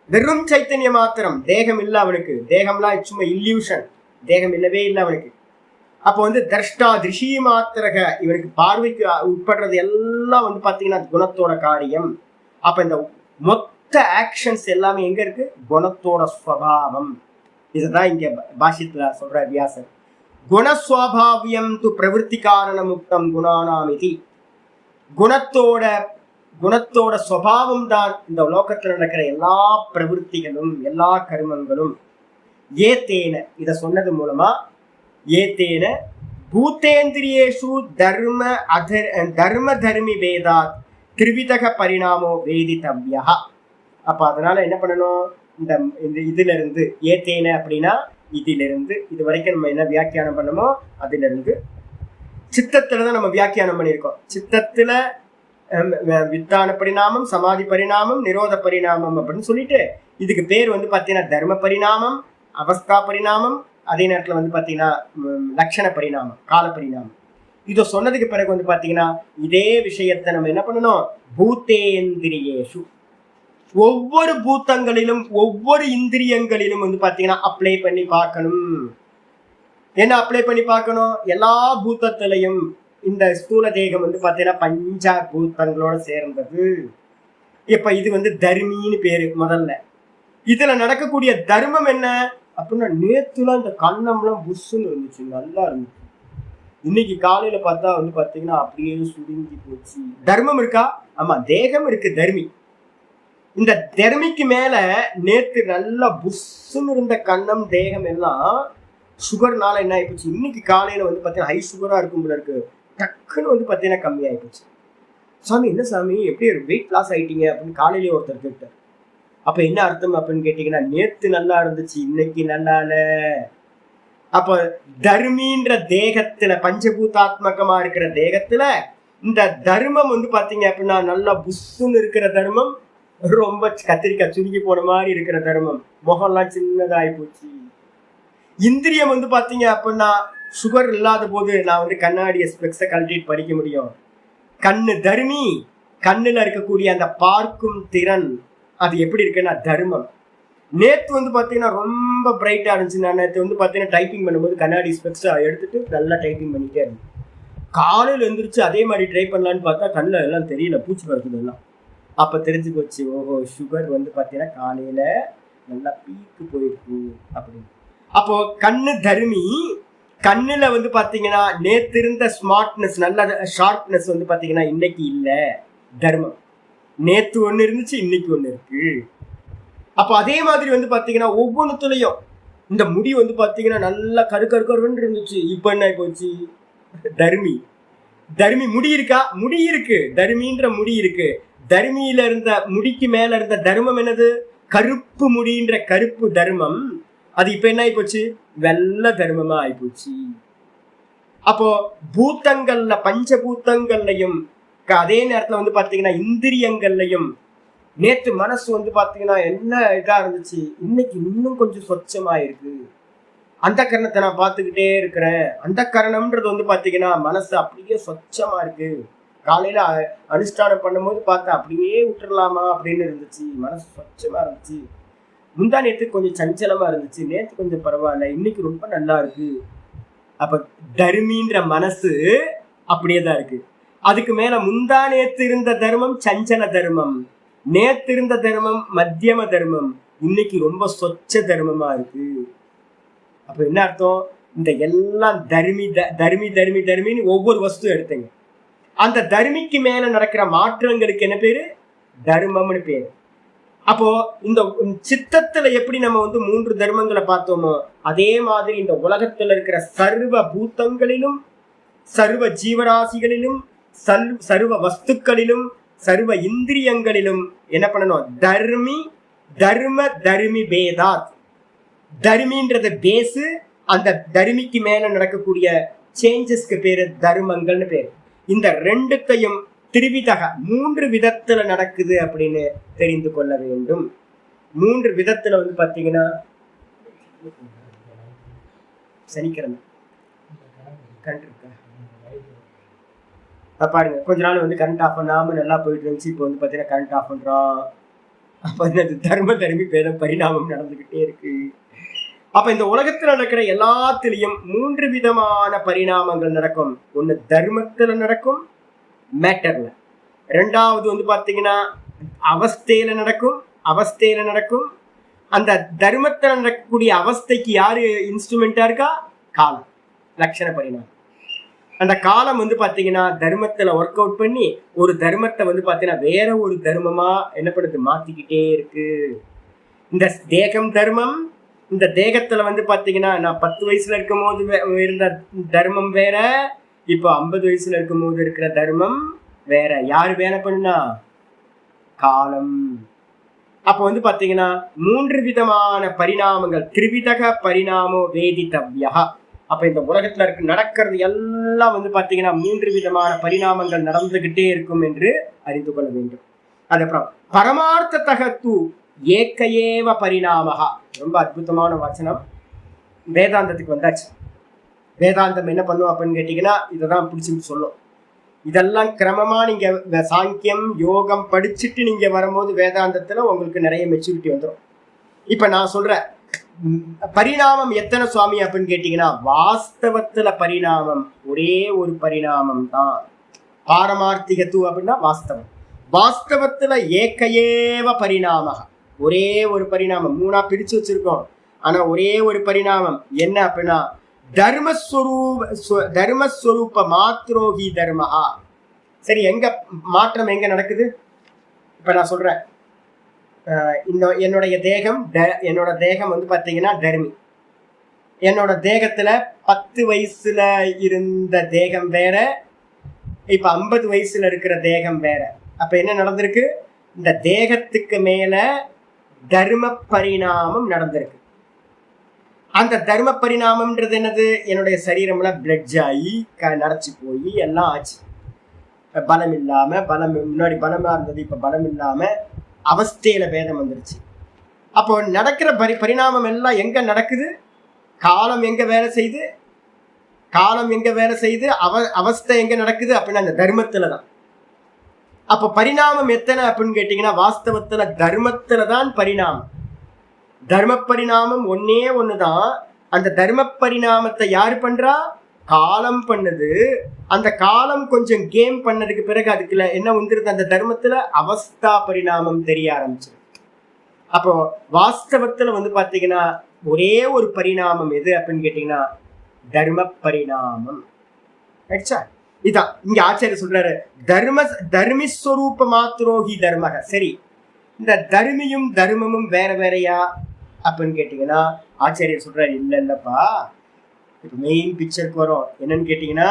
வெறும் சைத்தன்ய மாத்திரம். தேகம் இல்லை அவனுக்கு. தேகம்லாம் சும்மா இல்யூஷன், தேகம் இல்லவே இல்லை அவனுக்கு. அப்போ திரஷ்டா திருஷி மாத்திரக, இவனுக்கு பார்வைக்கு உட்படுறது எல்லாம் பாத்தீங்கன்னா குணத்தோட காரியம். அப்ப இந்த மொத்த ஆக்ஷன்ஸ் எல்லாமே எங்க இருக்கு? குணத்தோட ஸ்வபாவம். இதுதான் இங்க பாஷ்யத்துல சொல்ற வியாசர். குணஸ்வாபாவியம் து பிரவருத்தி காரண முக்தம் குணானாமிதி. குணத்தோட சுவாவம் தான் இந்த லோகத்துல நடக்கிற எல்லா பிரவருத்திகளும், எல்லா கர்மங்களும். ஏத்தேன, இத சொன்னது மூலமா, ஏத்தேன பூத்தேந்திரியேஷு தர்ம தர்மி வேதாத் திரிவிதக பரிணாமோ வேதித்தவ்யா. அப்ப அதனால என்ன பண்ணணும்? இந்த இதுல இருந்து, ஏத்தேன அப்படின்னா இதிலிருந்து, இது வரைக்கும் நம்ம என்ன வியாக்கியானம் பண்ணமோ அதுல இருந்து, சித்தத்துலதான் நம்ம வியாக்கியானம் பண்ணியிருக்கோம். சித்தத்துல வித்தான பரிணாமம், சமாதி பரிணாமம், நிரோத பரிணாமம் அப்படின்னு சொல்லிட்டு, இதுக்கு பேர் பாத்தீங்கன்னா தர்ம பரிணாமம், அவஸ்தா பரிணாமம், அதே நேரத்துல பாத்தீங்கன்னா லட்சண பரிணாமம், கால பரிணாமம். இதை சொன்னதுக்கு பிறகு பாத்தீங்கன்னா இதே விஷயத்தை நம்ம என்ன பண்ணணும்? பூத்தேந்திரியேஷு, ஒவ்வொரு பூத்தங்களிலும் ஒவ்வொரு இந்திரியங்களிலும் பாத்தீங்கன்னா அப்ளை பண்ணி பார்க்கணும். என்ன அப்ளை பண்ணி பார்க்கணும்? எல்லா பூத்தத்திலையும் இந்த ஸ்தூல தேகம் பாத்தீங்கன்னா பஞ்ச பூத்தங்களோட சேர்ந்தது. இப்ப இது தர்மின்னு பேரு முதல்ல. இதுல நடக்கக்கூடிய தர்மம் என்ன அப்படின்னா, நேத்துலாம் இந்த கண்ணம்லாம் புஷ்ஷுன்னு இருந்துச்சு, நல்லா இருந்துச்சு. இன்னைக்கு காலையில பார்த்தா வந்து பாத்தீங்கன்னா அப்படியே சுருங்கி போச்சு. தர்மம் இருக்கா? ஆமா, தேகம் இருக்கு, தர்மி. இந்த தர்மிக்கு மேல நேத்து நல்லா புஷ்ஷுன்னு இருந்த கண்ணம் தேகம் எல்லாம் சுகர்னால என்ன ஆயிப்போச்சு, இன்னைக்கு காலையில வந்து பாத்தீங்கன்னா ஹை சுகரா இருக்கும் போல இருக்கு, டக்குன்னு வந்து பாத்தீங்கன்னா கம்மி ஆயிப்போச்சு. சாமி என்ன சாமி எப்படி வெயிட் லாஸ் ஆயிட்டீங்க அப்படின்னு காலையிலேயே ஒருத்தர் கேட்டார். அப்ப என்ன அர்த்தம் அப்படின்னு கேட்டீங்கன்னா, நேத்து நல்லா இருந்துச்சு, இன்னைக்கு நல்லா இல்ல. அப்ப தர்மின்ற தேகத்துல, பஞ்சபூதாத்மகமா இருக்கிற தேகத்துல இந்த தர்மம் வந்து பாத்தீங்க அப்படின்னா நல்லா புஷ்ஷுன்னு இருக்கிற தர்மம், ரொம்ப கத்திரிக்காய் சுருங்கி போன மாதிரி இருக்கிற தர்மம், முகம்லாம் சின்னதாகி போச்சு. இந்திரியம் வந்து பாத்தீங்க அப்படின்னா சுகர் இல்லாத போது நான் வந்து கண்ணாடி ஸ்பெக்ஸை கழட்டிட்டு படிக்க முடியும். கண்ணு தர்மி, கண்ணுல இருக்கக்கூடிய அந்த பார்க்கும் திறன் அது எப்படி இருக்குன்னா தர்மம். நேத்து வந்து பாத்தீங்கன்னா ரொம்ப பிரைட்டா இருந்துச்சு. நான் நேற்று வந்து பாத்தீங்கன்னா டைப்பிங் பண்ணும்போது கண்ணாடி ஸ்பெக்ஸ் எடுத்துட்டு நல்லா டைப்பிங் பண்ணிட்டே இருந்தேன். காலையில எழுந்திரிச்சு அதே மாதிரி ட்ரை பண்ணலான்னு பார்த்தா கண்ணில் எல்லாம் தெரியல, பூச்சி பறக்குது எல்லாம். அப்ப தெரிஞ்சு போச்சு, ஓஹோ சுகர் வந்து பாத்தீங்கன்னா காலையில நல்லா பீக்கு போயிருக்கு அப்படின்னு. அப்போ கண்ணு தர்மி, கண்ணுல வந்து பாத்தீங்கன்னா நேத்து இருந்த ஸ்மார்ட்னஸ், நல்ல ஷார்ப்னஸ் வந்து பாத்தீங்கன்னா இன்னைக்கு இல்ல, தர்மம். நேத்து ஒண்ணு இருந்துச்சு, இன்னைக்கு ஒண்ணு இருக்கு. அப்ப அதே மாதிரி வந்து பாத்தீங்கன்னா ஒவ்வொன்றுத்துலயும் இந்த முடி வந்து பாத்தீங்கன்னா நல்லா கருன்னு இருந்துச்சு, இப்ப என்ன போச்சு, தர்மி. தர்மி முடி இருக்கா? முடி இருக்கு, தர்மின்ற முடி இருக்கு. தர்மியில இருந்த முடிக்கு மேல இருந்த தர்மம் என்னது, கருப்பு முடின்ற கருப்பு தர்மம், அது இப்ப என்ன ஆயிப்போச்சு, வெள்ளை தர்மமா ஆயிப்போச்சு. அப்போ பூத்தங்கள்ல, பஞ்சபூத்தங்கள்லையும் அதே நேரத்துல வந்து பாத்தீங்கன்னா இந்திரியங்கள்லையும் நேற்று மனசு வந்து பாத்தீங்கன்னா என்ன இதா இருந்துச்சு, இன்னைக்கு இன்னும் கொஞ்சம் சொச்சமா இருக்கு. அந்த கரணத்தை நான் பார்த்துக்கிட்டே இருக்கிறேன். அந்த கரணம்ன்றது வந்து பாத்தீங்கன்னா மனசு அப்படியே சொச்சமா இருக்கு. காலையில அனுஷ்டானம் பண்ணும்போது பார்த்தா அப்படியே விட்டுறலாமா அப்படின்னு இருந்துச்சு, மனசு சொச்சமா இருந்துச்சு. முந்தா நேற்று கொஞ்சம் சஞ்சலமா இருந்துச்சு, நேற்று கொஞ்சம் பரவாயில்ல, இன்னைக்கு ரொம்ப நல்லா இருக்கு. அப்ப தர்மின்ற மனசு அப்படியே தான் இருக்கு. அதுக்கு மேல முந்தா நேற்று இருந்த தர்மம் சஞ்சல தர்மம், நேற்று இருந்த தர்மம் மத்தியம தர்மம், இன்னைக்கு ரொம்ப சொச்ச தர்மமா இருக்கு. அப்ப என்ன அர்த்தம், இந்த எல்லாம் தர்மி தர்மி தர்மி தர்மின்னு ஒவ்வொரு வஸ்து எடுத்தங்க. அந்த தர்மிக்கு மேல நடக்கிற மாற்றங்களுக்கு என்ன பேரு, தர்மம்னு பேரு. அப்போ இந்த சித்தத்துல எப்படி நம்ம வந்து 3 தர்மங்களை பார்த்தோமோ அதே மாதிரி இந்த உலகத்துல இருக்கிற சர்வ பூத்தங்களிலும், சர்வ ஜீவராசிகளிலும், சர்வ வஸ்துக்களிலும், சர்வ இந்திரியங்களிலும் என்ன பண்ணணும், தர்மி தர்ம தர்மி பேதாத். தர்மின்றது பேசு, அந்த தர்மிக்கு மேல நடக்கக்கூடிய சேஞ்சஸ்க்கு பேரு தர்மங்கள்னு பேரு. இந்த ரெண்டுத்தையும் திரிவிதக 3 விதத்துல நடக்குது அப்படின்னு தெரிந்து கொள்ள வேண்டும். 3 விதத்துல வந்து பாத்தீங்கன்னா சனிக்கிழமை கரண்ட் இருக்கா பாருங்க, கொஞ்ச நாள் வந்து கரண்ட் ஆஃப் பண்ணாம நல்லா போயிட்டு இருந்துச்சு, இப்போ வந்து பாத்தீங்கன்னா கரண்ட் ஆஃப் பண்றோம். அப்ப தர்ம தர்மி பேதம் பரிணாமம் நடந்துகிட்டே இருக்கு. அப்ப இந்த உலகத்துல நடக்கிற எல்லாத்திலையும் 3 விதமான பரிணாமங்கள் நடக்கும். ஒண்ணு தர்மத்துல நடக்கும், மேட்டர்ல. ரெண்டாவது வந்து பாத்தீங்கன்னா அவஸ்தையில நடக்கும். அந்த தர்மத்துல நடக்கக்கூடிய அவஸ்தைக்கு யாரு இன்ஸ்ட்ருமெண்டா இருக்கா, காலம், லட்சண பரிணாமம். அந்த காலம் வந்து பாத்தீங்கன்னா தர்மத்துல ஒர்க் அவுட் பண்ணி ஒரு தர்மத்தை வந்து பாத்தீங்கன்னா வேற ஒரு தர்மமா என்ன பண்ணுது, மாத்திக்கிட்டே இருக்கு. இந்த தேகம் தர்மம், இந்த தேகத்துல வந்து பாத்தீங்கன்னா நான் 10 வயசுல இருக்கும் போது இருந்த தர்மம் வேற, இப்போ 50 வயசுல இருக்கும் போது இருக்கிற தர்மம் வேற. யாரு வேலை பண்ணா, காலம். அப்ப வந்து பாத்தீங்கன்னா 3 விதமான பரிணாமங்கள், திரிவிதக பரிணாமோ வேதித்தவ்யா. அப்ப இந்த உலகத்துல நடக்கிறது எல்லாம் வந்து பாத்தீங்கன்னா 3 விதமான பரிணாமங்கள் நடந்துகிட்டே இருக்கும் என்று அறிந்து கொள்ள வேண்டும். அதுக்கப்புறம் பரமார்த்த தகத்து ஏக்கையேவ பரிணாமகா, ரொம்ப அற்புதமான வச்சனம். வேதாந்தத்துக்கு வந்தாச்சு. வேதாந்தம் என்ன பண்ணும் அப்படின்னு கேட்டீங்கன்னா இதைதான் பிடிச்சிட்டு சொல்லும். இதெல்லாம் கிரமமா நீங்க சாங்கியம் யோகம் படிச்சுட்டு நீங்க வரும்போது வேதாந்தத்துல உங்களுக்கு நிறைய மெச்சூரிட்டி வந்துடும். இப்ப நான் சொல்றேன் பரிணாமம் எத்தனை சுவாமி அப்படின்னு கேட்டீங்கன்னா, வாஸ்தவத்துல பரிணாமம் ஒரே ஒரு பரிணாமம் தான். பாரமார்த்திகத்து அப்படின்னா வாஸ்தவம். வாஸ்தவத்துல ஏக்கையேவ பரிணாம, ஒரே ஒரு பரிணாமம், 3ஆ பிரிச்சு வச்சிருக்கோம். ஆனா ஒரே ஒரு பரிணாமம் என்ன அப்படின்னா தர்மஸ்வரூப மாத்ரோகி தர்மஹா. சரி, எங்க மாற்றம் எங்க நடக்குது? இப்ப நான் சொல்றேன், என்னோட தேகம் வந்து பாத்தீங்கன்னா தர்மி. என்னோட தேகத்துல 10 வயசுல இருந்த தேகம் வேற, இப்ப 50 வயசுல இருக்கிற தேகம் வேற. அப்ப என்ன நடந்திருக்கு? இந்த தேகத்துக்கு மேல தர்ம பரிணாமம் நடந்திருக்கு. அந்த தர்ம பரிணாமம்ன்றது என்னது? என்னுடைய சரீரம்ல பிளட் ஆகி நரைச்சு போய் எல்லாம் ஆச்சு. பலம் இல்லாம, முன்னாடி பலமா இருந்தது, இப்ப பலம் இல்லாம அவஸ்தையில பேதம் வந்துருச்சு. அப்போ நடக்கிற பரிணாமம் எல்லாம் எங்க நடக்குது? காலம் எங்க வேலை செய்து, அவஸ்தை எங்க நடக்குது அப்படின்னா அந்த தர்மத்துலதான். அப்ப பரிணாமம் எத்தனை அப்படின்னு கேட்டீங்கன்னா, வாஸ்தவத்துல தர்மத்துலதான் பரிணாமம். தர்ம பரிணாமம் ஒன்னே ஒண்ணுதான். அந்த தர்ம பரிணாமத்தை யாரு பண்றா? காலம் பண்ணுது. அந்த காலம் கொஞ்சம் கேம் பண்ணதுக்கு பிறகு அதுக்குள்ள என்ன வந்துருது? அந்த தர்மத்துல அவஸ்தா பரிணாமம் தெரிய ஆரம்பிச்சு. அப்போ வாஸ்தவத்துல வந்து பாத்தீங்கன்னா ஒரே ஒரு பரிணாமம் எது அப்படின்னு கேட்டீங்கன்னா தர்ம பரிணாமம். இதான் இங்க ஆச்சாரியர் சொல்றாரு, தர்மிஸ்வரூப மாத்ரோகி தர்மக. சரி, இந்த தர்மியும் தர்மமும் வேற வேறையா அப்படின்னு கேட்டீங்கன்னா ஆச்சாரியர் சொல்றாரு, இல்லப்பா, இப்ப மெயின் பிக்சருக்கு வரும். என்னன்னு கேட்டீங்கன்னா,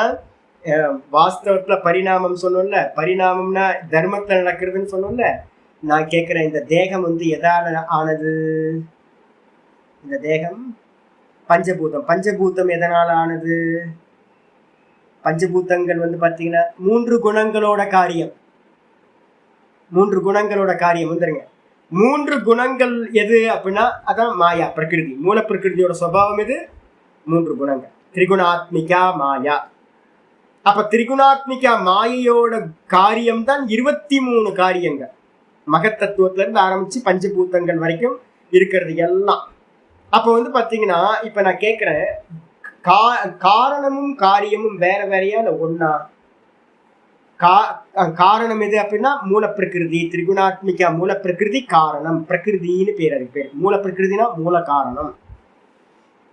வாஸ்தவத்துல பரிணாமம் சொன்னோம்ல, பரிணாமம்னா தர்மத்துல நடக்கிறதுன்னு சொன்னோம்ல. நான் கேட்கிறேன், இந்த தேகம் வந்து எதால ஆனது? இந்த தேகம் பஞ்சபூதம். பஞ்சபூதம் எதனால ஆனது? பஞ்சபூதங்கள் வந்து பாத்தீங்கன்னா 3 குணங்களோட காரியம். 3 குணங்களோட காரியம் வந்துருங்க. 3 குணங்கள் எது அப்படின்னா அதான் மாயா, பிரகிருதி. மூல பிரகிருதியோட சுபாவம் எது? 3 குணங்கள். திரிகுணாத்மிகா மாயா. அப்ப திரிகுணாத்மிகா மாயையோட காரியம் தான் 23 காரியங்கள். மகத்தத்துவத்துல இருந்து ஆரம்பிச்சு பஞ்சபூதங்கள் வரைக்கும் இருக்கிறது எல்லாம். அப்ப வந்து பாத்தீங்கன்னா, இப்ப நான் கேட்கிறேன், காரணமும் காரியமும் வேற வேறையா இல்ல ஒன்னா? காரணம் எது அப்படின்னா மூல பிரகிருதி. திரிகுணாத்மிகா மூல பிரகிருதி காரணம். பிரகிருதின்னு பேர், அதுக்கு பேர் மூல பிரகிருதினா மூல காரணம்.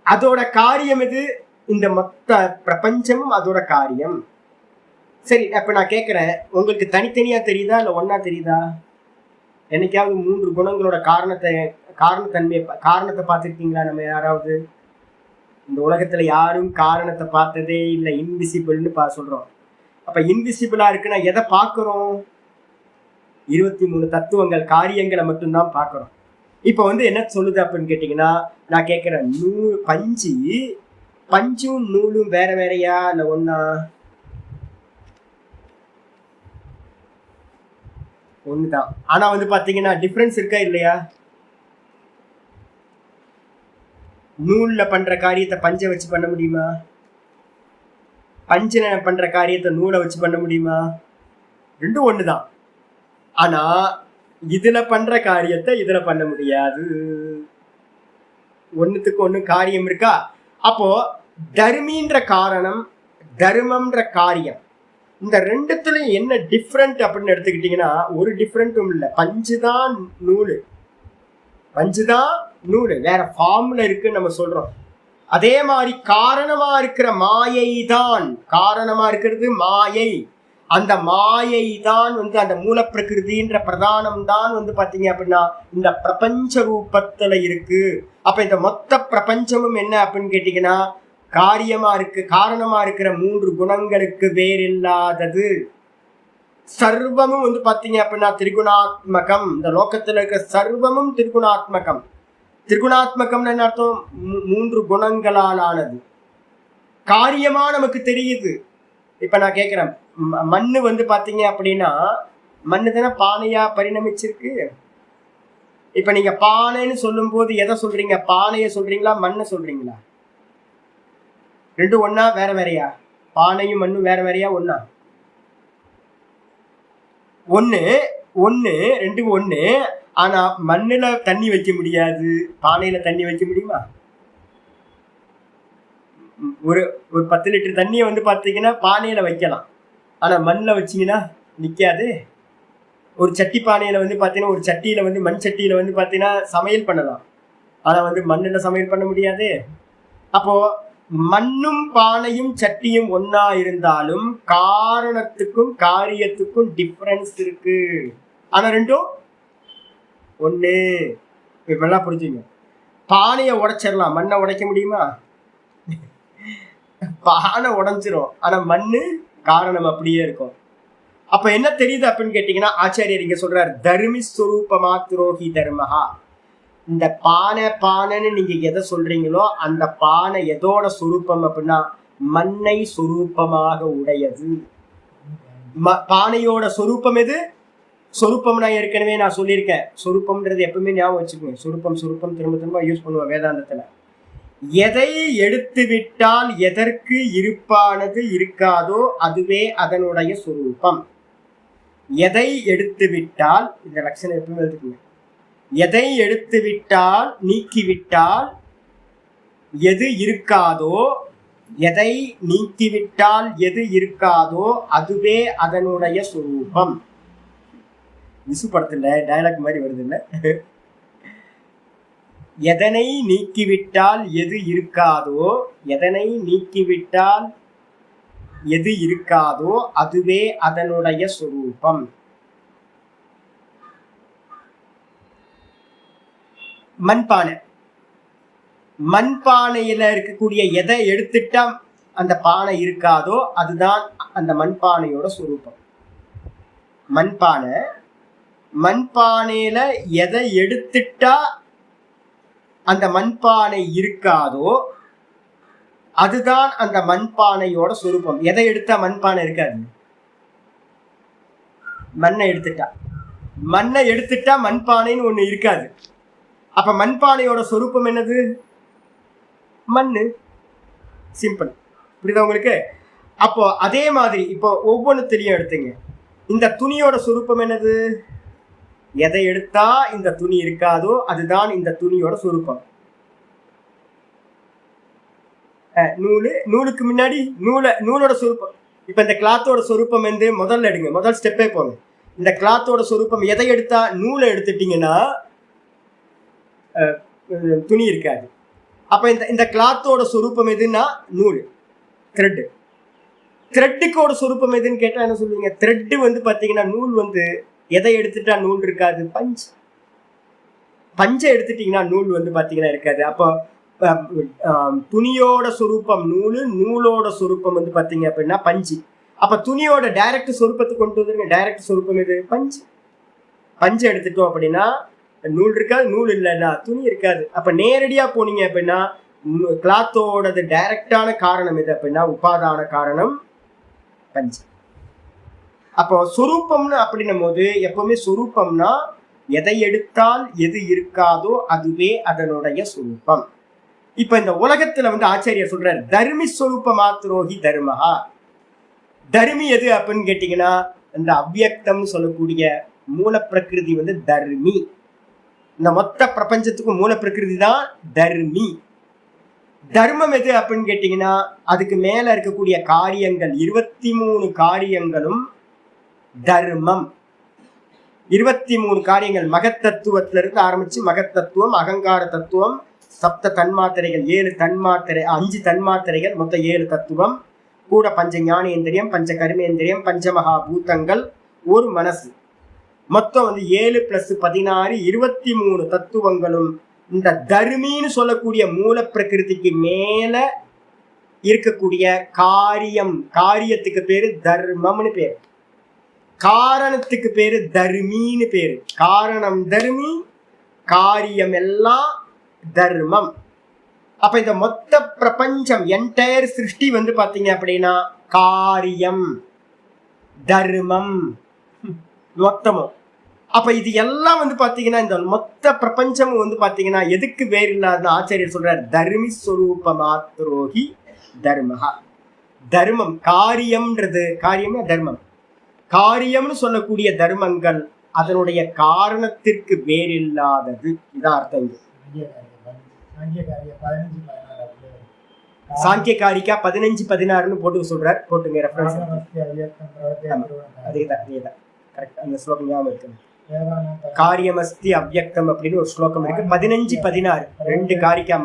அதோட காரியம் எது? இந்த மொத்த பிரபஞ்சமும் அதோட காரியம். சரி, அப்ப நான் கேட்கிறேன், உங்களுக்கு தனித்தனியா தெரியுதா இல்ல ஒன்னா தெரியுதா? என்னைக்காவது 3 குணங்களோட காரணத்தை பார்த்துருக்கீங்களா? நம்ம யாராவது இந்த உலகத்துல யாரும் காரணத்தை பார்த்ததே இல்லை. இன்விசிபிள்னு சொல்றோம். அப்ப இன்விசிபிளா இருக்குன்னா எதை பார்க்கிறோம்? 23 தத்துவங்கள், காரியங்களை மட்டும்தான் பார்க்கிறோம். இப்ப வந்து என்ன சொல்லுது அப்படின்னு கேட்டீங்கன்னா, நான் கேட்கிறேன், பஞ்சும் நூலும் வேற வேறையா இல்ல ஒன்னா? ஒண்ணுதான். ஆனா வந்து பாத்தீங்கன்னா டிஃபரன்ஸ் இருக்கா இல்லையா? நூல்ல பண்ற காரியத்தை பஞ்ச வச்சு பண்ண முடியுமா? பஞ்சுல பண்ற காரியத்தை நூலை வச்சு பண்ண முடியுமா? ரெண்டும் ஒண்ணுதான். ஆனா இதுல பண்ற காரியத்தை இதுல பண்ண முடியாது. ஒண்ணுத்துக்கு ஒண்ணு காரியம் இருக்கா? அப்போ தர்மின்ற காரணம், தர்மம்ன்ற காரியம், இந்த ரெண்டுத்துலயும் என்ன டிஃப்ரெண்ட் அப்படின்னு எடுத்துக்கிட்டீங்கன்னா ஒரு டிஃப்ரெண்ட்டும் இல்லை. பஞ்சுதான் நூலு, வேற ஃபார்ம்ல இருக்குன்னு நம்ம சொல்றோம். அதே மாதிரி காரணமா இருக்கிற மாயை தான், காரணமா இருக்கிறது மாயை. அந்த மாயை தான் வந்து அந்த மூல பிரகிருதின்ற பிரதானம் தான் வந்து பாத்தீங்க அப்படின்னா இந்த பிரபஞ்ச ரூபத்துல இருக்கு. அப்ப இந்த மொத்த பிரபஞ்சமும் என்ன அப்படின்னு கேட்டீங்கன்னா காரணமா இருக்கிற 3 குணங்களுக்கு வேறில்லாதது. சர்வமும் வந்து பாத்தீங்க அப்படின்னா திரிகுணாத்மகம். இந்த லோகத்துல இருக்க சர்வமும் திரிகுணாத்மகம். திரிகுணாத்மகம்னு என்ன அர்த்தம்? 3 குணங்களால் ஆனது. காரியமா நமக்கு தெரியுது. இப்ப நான் கேட்கிறேன், மண்ணு வந்து பாத்தீங்க அப்படின்னா மண்ணு தானே பானையா பரிணமிச்சிருக்கு. இப்ப நீங்க பானைன்னு சொல்லும் போது எதை சொல்றீங்க? பானைய சொல்றீங்களா மண்ணை சொல்றீங்களா? ரெண்டும் ஒன்னா வேற வேறையா? பானையும் மண்ணும் வேற வேறையா ஒன்னா? ஒண்ணு ரெண்டும் ஒண்ணு. ஆனா மண்ணுல தண்ணி வைக்க முடியாது, பானையில தண்ணி வைக்க முடியுமா? ஒரு 10 லிட்டர் தண்ணியை வந்து பாத்தீங்கன்னா பானையில வைக்கலாம், ஆனா மண்ணில் வச்சீங்கன்னா நிக்காது. ஒரு சட்டி பானையில வந்து பாத்தீங்கன்னா, ஒரு சட்டியில வந்து மண் சட்டியில வந்து பாத்தீங்கன்னா சமையல் பண்ணலாம். ஆனா வந்து மண்ணுல சமையல் பண்ண முடியாது. அப்போ மண்ணும் பானையும் சட்டியும் ஒன்னா இருந்தாலும் காரணத்துக்கும் காரியத்துக்கும் டிஃபரன்ஸ் இருக்கு. ஆனா ரெண்டும் ஒண்ணு. இப்பெல்லாம் புரிஞ்சுங்க. பானையை உடைச்சிடலாம், மண்ணை உடைக்க முடியுமா? பானை உடைஞ்சிரும், ஆனா மண்ணு காரணம் அப்படியே இருக்கும். அப்ப என்ன தெரியுது அப்படின்னு கேட்டீங்கன்னா, ஆச்சாரியர் இங்க சொல்றாரு, தர்மி ஸ்வரூபமா துரோகி தர்மஹா. இந்த பானைன்னு நீங்க எதை சொல்றீங்களோ அந்த பானை எதோட சொரூபம் அப்படின்னா மண்ணை சொரூபமாக உடையது. பானையோட சொரூபம் எது? சொரூபம் நான் ஏற்கனவே நான் சொல்லியிருக்கேன். சொரூபம்ன்றது எப்பவுமே ஞாபகம் வச்சுக்கோங்க. சொரூபம் திரும்ப திரும்ப யூஸ் பண்ணுவோம் வேதாந்தத்துல. எதை எடுத்து விட்டால் எதற்கு இருப்பானது இருக்காதோ அதுவே அதனுடைய சொரூபம். எதை எடுத்து விட்டால், இந்த லட்சணம் எப்பவுமே எடுத்துக்கோங்க, எதை எடுத்து விட்டால் நீக்கிவிட்டால் எது இருக்காதோ, எதை நீக்கிவிட்டால் எது இருக்காதோ அதுவே அதனுடைய சொரூபம். விசு படத்துல டயலாக் மாதிரி வருது இல்ல? எதனை நீக்கிவிட்டால் எது இருக்காதோ, எதனை நீக்கிவிட்டால் எது இருக்காதோ அதுவே அதனுடைய சொரூபம். மண்பானை, மண்பானையில இருக்கக்கூடிய எதை எடுத்துட்டா அந்த பானை இருக்காதோ அதுதான் அந்த மண்பானையோட சொரூபம். மண்பானை, மண்பானையில எதை எடுத்துட்டா அந்த மண்பானை இருக்காதோ அதுதான் அந்த மண்பானையோட சொரூபம். எதை எடுத்தா மண்பானை இருக்காது? மண்ணை எடுத்துட்டா மண்பானைன்னு ஒண்ணு இருக்காது. அப்ப மண்பானையோட சொரூபம் என்னது? மண்ணு. சிம்பிள். புரியுதா உங்களுக்கு? அப்போ அதே மாதிரி இப்போ ஒவ்வொன்றுத்திலையும் எடுத்துங்க. இந்த துணியோட சொரூபம் என்னது? எதை எடுத்தா இந்த துணி இருக்காதோ அதுதான் இந்த துணியோட சொரூபம். நூலு, நூலுக்கு முன்னாடி நூலோட சொரூபம். இப்ப இந்த கிளாத்தோட சொரூபம் வந்து முதல்ல எடுங்க, முதல் ஸ்டெப்பே போங்க. இந்த கிளாத்தோட சொரூபம் எதை எடுத்தா, நூலை எடுத்துட்டீங்கன்னா துணி இருக்காது. அப்ப இந்த கிளாத்தோட சொரூபம் எதுன்னா நூல், த்ரெட். த்ரெட்டுக்கோட சொரூபம் எதுன்னு கேட்டா என்ன சொல்லுவீங்க? த்ரெட்டு வந்து பாத்தீங்கன்னா நூல் வந்து எதை எடுத்துட்டா நூல் இருக்காது? பஞ்சை எடுத்துட்டீங்கன்னா நூல் வந்து பாத்தீங்கன்னா இருக்காது. அப்போ துணியோட சொரூபம் நூலு, நூலோட சொரூபம் வந்து பாத்தீங்க அப்படின்னா பஞ்சு. அப்ப துணியோட டைரக்ட் சொரூபத்தை கொண்டு வந்துருங்க. டைரக்ட் சொரூபம் எது? பஞ்சு எடுத்துட்டோம் அப்படின்னா நூல் இருக்காது, நூல் இல்லைன்னா துணி இருக்காது. அப்ப நேரடியா போனீங்க அப்படின்னா கிளாத்தோடது டைரக்டான காரணம் எது அப்படின்னா உபாதான காரணம் பஞ்சு. அப்போ சொரூபம்னு அப்படின்னும் போது எப்பவுமே சொரூபம்னா எதை எடுத்தால் எது இருக்காதோ அதுவே அதனுடைய சொரூபம். இப்ப இந்த உலகத்துல வந்து ஆச்சாரியர் சொல்றாரு, தர்மி ஸ்வரூப மாத்ரோஹி தர்மஹா. தர்மி எது அப்படின்னு கேட்டீங்கன்னா இந்த அவ்வியக்தம் சொல்லக்கூடிய மூல பிரகிருதி வந்து தர்மி. இந்த மொத்த பிரபஞ்சத்துக்கும் மூல பிரகிருதி தான் தர்மி. தர்மம் எது அப்படின்னு கேட்டீங்கன்னா அதுக்கு மேல இருக்கக்கூடிய காரியங்கள் 23 காரியங்களும் தர்மம். 23 காரியங்கள் மகத்தத்துவத்திலிருந்து ஆரம்பிச்சு மகத்தத்துவம், அகங்கார தத்துவம், சப்த தன்மாத்திரைகள், 7 தன்மாத்திரை, 5 தன்மாத்திரைகள், மொத்தம் 7 தத்துவம், கூட பஞ்ச ஞானேந்திரியம், பஞ்ச கர்மேந்திரியம், பஞ்சமகா பூதங்கள், ஒரு மனசு, மொத்தம் வந்து 7 + 16 23 தத்துவங்களும் இந்த தர்மின்னு சொல்லக்கூடிய மூல பிரகிருதிக்கு மேல இருக்கக்கூடிய காரியம். காரியத்துக்கு பேரு தர்மம்னு பேரு, காரணத்துக்கு பேரு தர்மின்னு பேரு. காரணம் தர்மி, காரியம் எல்லாம் தர்மம். அப்ப இந்த மொத்த பிரபஞ்சம் என்டையர் சிருஷ்டி வந்து பாத்தீங்க அப்படின்னா காரியம் தர்மம் மொத்தமும். அப்ப இது எல்லாம் வந்து பாத்தீங்கன்னா இந்த மொத்த பிரபஞ்சமும் வந்து பாத்தீங்கன்னா எதுக்கு வேறு இல்லாத ஆச்சாரியர் சொல்றார், தர்மி ஸ்வரூப மாத்ரோஹி தர்மஹா. தர்மம் காரியம்ன்றது, காரியம்னா தர்மம், காரியம்னு சொல்லக்கூடிய தர்மங்கள் அதனுடைய காரணத்திற்கு வேறில்லாதது. இதான் அர்த்தம். சாங்கியகாரிக்கா 15-16 போட்டு சொல்றார், போட்டுங்க ரெஃபரன்ஸ். அதேதான் கரெக்ட், அந்த ஸ்லோகம் ஞாபகம் இருக்கு. காரியமஸ்தி அவ்யக்தம் அப்படின்னு ஒரு ஸ்லோகம் இருக்கு. 15, 16 2 காரிக்கா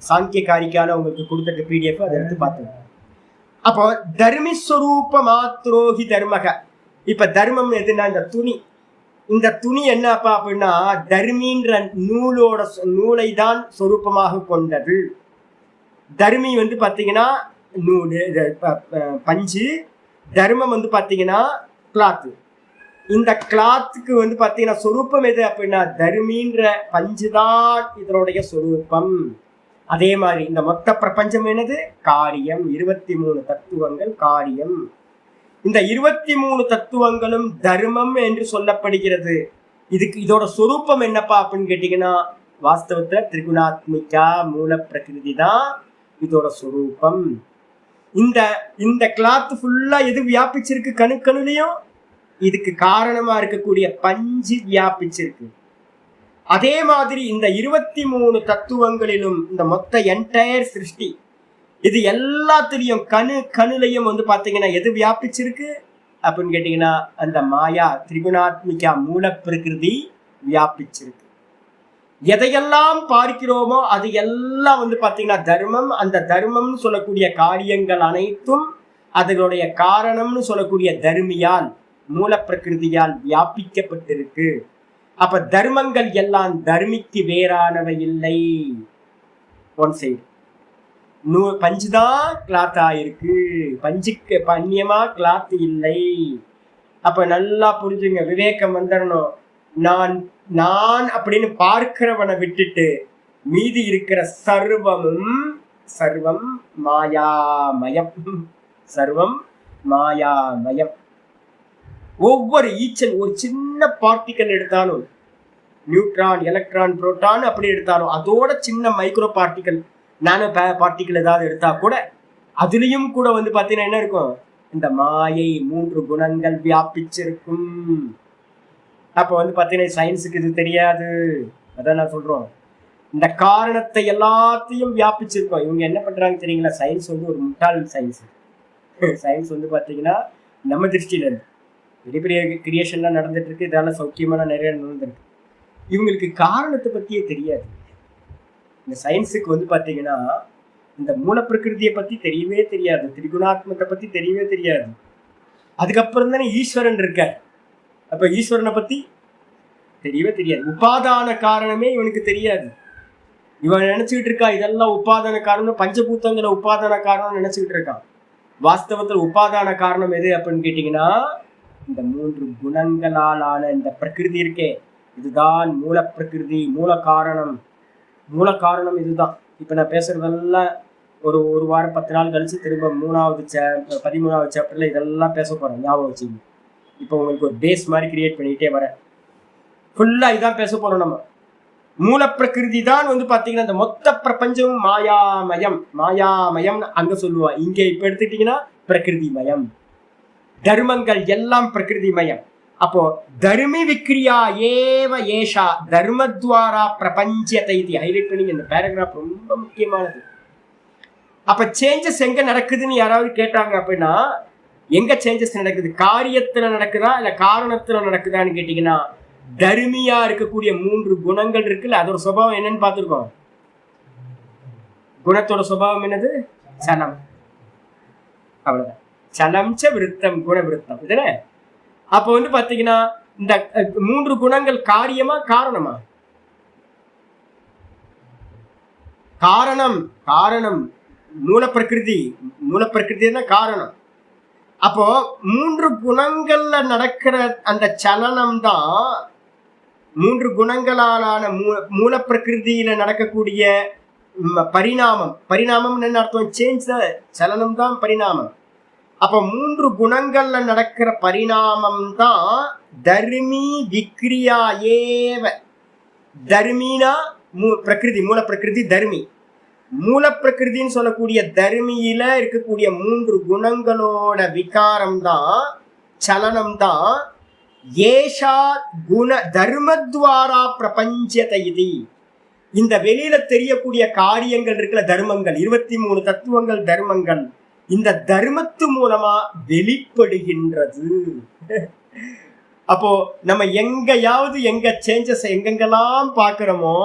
சாங்கிய காரிக்கால உங்களுக்கு கொடுத்த பிடிஎஃப் அதை எடுத்து பார்த்துங்க. அப்போ தர்மிஸ்வரூப மாத்ரோஹி தர்மக. இப்ப தர்மம் எதுனா இந்த துணி. இந்த துணி என்னப்பா அப்படின்னா தர்மின்ற நூலை தான் சொரூபமாக கொண்டது. தர்மி வந்து பாத்தீங்கன்னா நூல், பஞ்சு. தர்மம் வந்து பாத்தீங்கன்னா கிளாத்து. இந்த கிளாத்துக்கு வந்து பாத்தீங்கன்னா சொரூபம் எது அப்படின்னா தர்மின்ற பஞ்சுதான் இதனுடைய சொரூபம். அதே மாதிரி இந்த மொத்த பிரபஞ்சம் என்னது காரியம். 23 தத்துவங்கள் காரியம். இந்த 23 தத்துவங்களும் தர்மம் என்று சொல்லப்படுகிறது. இதோட சொரூபம் என்னப்பா அப்படின்னு கேட்டீங்கன்னா வாஸ்தவத்துல திரிகுணாத்மிகா மூல பிரகிருதி தான் இதோட சொரூபம். இந்த கிளாத் ஃபுல்லா எது வியாபிச்சிருக்கு? கணுக்கணுலையும் இதுக்கு காரணமா இருக்கக்கூடிய பஞ்சு வியாபிச்சிருக்கு. அதே மாதிரி இந்த 23 தத்துவங்களிலும் இந்த மொத்த என்டையர் சிருஷ்டி இது எல்லாத்திலையும் கணுலையும் வந்து பாத்தீங்கன்னா எது வியாபிச்சிருக்கு அப்படின்னு கேட்டீங்கன்னா அந்த மாயா திரிகுணாத்மிகா மூல பிரகிருதி வியாபிச்சிருக்கு. எதையெல்லாம் பார்க்கிறோமோ அது எல்லாம் வந்து பாத்தீங்கன்னா தர்மம். அந்த தர்மம்னு சொல்லக்கூடிய காரியங்கள் அனைத்தும் அதனுடைய காரணம்னு சொல்லக்கூடிய தர்மியால் மூல பிரகிருதியால் வியாபிக்கப்பட்டிருக்கு. அப்ப தர்மங்கள் எல்லாம் தர்மிக்கு வேறானவை இல்லை. ஒன் சைடு பஞ்சுதான் கிளாத் ஆயிருக்கு, பஞ்சுக்கு பன்னியமா கிளாத் இல்லை. அப்ப நல்லா புரிஞ்சுங்க, விவேகம் வந்துடணும். நான் அப்படின்னு பார்க்கிறவனை விட்டுட்டு மீதி இருக்கிற சர்வம் மாயாமயம். சர்வம் மாயாமயம். ஒவ்வொரு ஈச்சல் ஒரு சின்ன பார்ட்டிக்கல் எடுத்தாலும், நியூட்ரான், எலக்ட்ரான், புரோட்டான் அப்படி எடுத்தாலும், அதோட சின்ன மைக்ரோ பார்ட்டிக்கல், நானோ பார்ட்டிக்கல் ஏதாவது எடுத்தா கூட அதுலயும் கூட வந்து பாத்தீங்கன்னா என்ன இருக்கும்? இந்த மாயை 3 குணங்கள் வியாபிச்சிருக்கும். அப்ப வந்து பாத்தீங்கன்னா சயின்ஸுக்கு இது தெரியாது. அதான் நான் சொல்றோம், இந்த காரணத்தை எல்லாத்தையும் வியாபிச்சிருக்கோம். இவங்க என்ன பண்றாங்க தெரியுங்களா? சயின்ஸ் வந்து ஒரு முட்டாள் சயின்ஸ். சயின்ஸ் வந்து பாத்தீங்கன்னா நம்ம திருஷ்டியில இருந்து பெரிய பெரிய கிரியேஷன்லாம் நடந்துட்டு இருக்கு. இதெல்லாம் சௌக்கியமான நிறைய நடந்துருக்கு. இவங்களுக்கு காரணத்தை பத்தியே தெரியாது. இந்த சயின்ஸுக்கு வந்து பாத்தீங்கன்னா இந்த மூல பிரகிருதியை பத்தி தெரியவே தெரியாது, திரிகுணாத்மத்தை பத்தி தெரியவே தெரியாது. அதுக்கப்புறம் தானே ஈஸ்வரன் இருக்கார். அப்ப ஈஸ்வரனை பத்தி தெரியவே தெரியாது. உபாதான காரணமே இவனுக்கு தெரியாது. இவன் நினைச்சுக்கிட்டு இருக்கா இதெல்லாம் உபாதான காரணம், பஞ்சபூத்தங்களை உபாதான காரணம் நினைச்சுக்கிட்டு இருக்கான். வாஸ்தவத்தில் உபாதான காரணம் எது அப்படின்னு கேட்டீங்கன்னா இந்த 3 குணங்களால் ஆன இந்த பிரகிருதி இருக்கே, இதுதான் மூல பிரகிருதி, மூல காரணம் இதுதான். இப்ப நான் பேசுறதெல்லாம் ஒரு வாரம் 10 நாள் கழிச்சு திரும்ப 13வது சாப்டர்ல இதெல்லாம் பேச போறேன். ஞாபகம் வச்சுங்க. இப்போ உங்களுக்கு ஒரு பேஸ் மாதிரி கிரியேட் பண்ணிக்கிட்டே வரேன். ஃபுல்லா இதான் பேச போறோம். நம்ம மூல பிரகிருதி தான் வந்து பாத்தீங்கன்னா இந்த மொத்த பிரபஞ்சம் மாயாமயம் அங்க சொல்லுவா. இங்க இப்ப எடுத்துட்டீங்கன்னா பிரகிருதி மயம். தர்மங்கள் எல்லாம் பிரகிருதி மயம். அப்போ தர்மி விக்ரியா ஏவ ஏஷா தர்மத்வாரா பிரபஞ்சத்தை ஹைலைட் பண்ணி இந்த பேராகிராஃப் ரொம்ப முக்கியமானது. அப்ப சேஞ்சஸ் எங்க நடக்குதுன்னு யாராவது கேட்டாங்க அப்படின்னா எங்க சேஞ்சஸ் நடக்குது? காரியத்துல நடக்குதா இல்ல காரணத்துல நடக்குதான்னு கேட்டீங்கன்னா தர்மியா இருக்கக்கூடிய 3 குணங்கள் இருக்குல்ல, அதோட சுபாவம் என்னன்னு பார்த்திருக்கோம். குணத்தோட சுபாவம் என்னது? சலம். அவ்வளவுதான். சலம்ச விருத்தம், குண விருத்தம். இதுல அப்ப வந்து பாத்தீங்கன்னா இந்த 3 குணங்கள் காரியமா காரணமா? காரணம் மூல பிரகிருதி தான் காரணம். அப்போ 3 குணங்கள்ல நடக்கிற அந்த சலனம் தான் 3 குணங்களாலான மூல பிரகிருதியில நடக்கக்கூடிய பரிணாமம் என்ன அர்த்தம்? சேஞ்ச் தான். சலனம் தான் பரிணாமம். அப்ப 3 குணங்கள்ல நடக்கிற பரிணாமம் தான் தர்மி விக்ரியா ஏவ. தர்மினா பிரகிருதி, மூல பிரகிருதி தர்மி. மூல பிரகிருதின்னு சொல்லக்கூடிய தர்மியில இருக்கக்கூடிய 3 குணங்களோட விகாரம் தான், சலனம் தான் ஏஷா குண தர்மத்வாரா பிரபஞ்சத்தை. இந்த வெளியில தெரியக்கூடிய காரியங்கள் இருக்குல்ல, தர்மங்கள் 23 தத்துவங்கள் தர்மங்கள், இந்த தர்மத்து மூலமா வெளிப்படுகின்றது. அப்போ நம்ம எங்க சேஞ்சஸ் எங்கெங்கெல்லாம் பாக்குறோமோ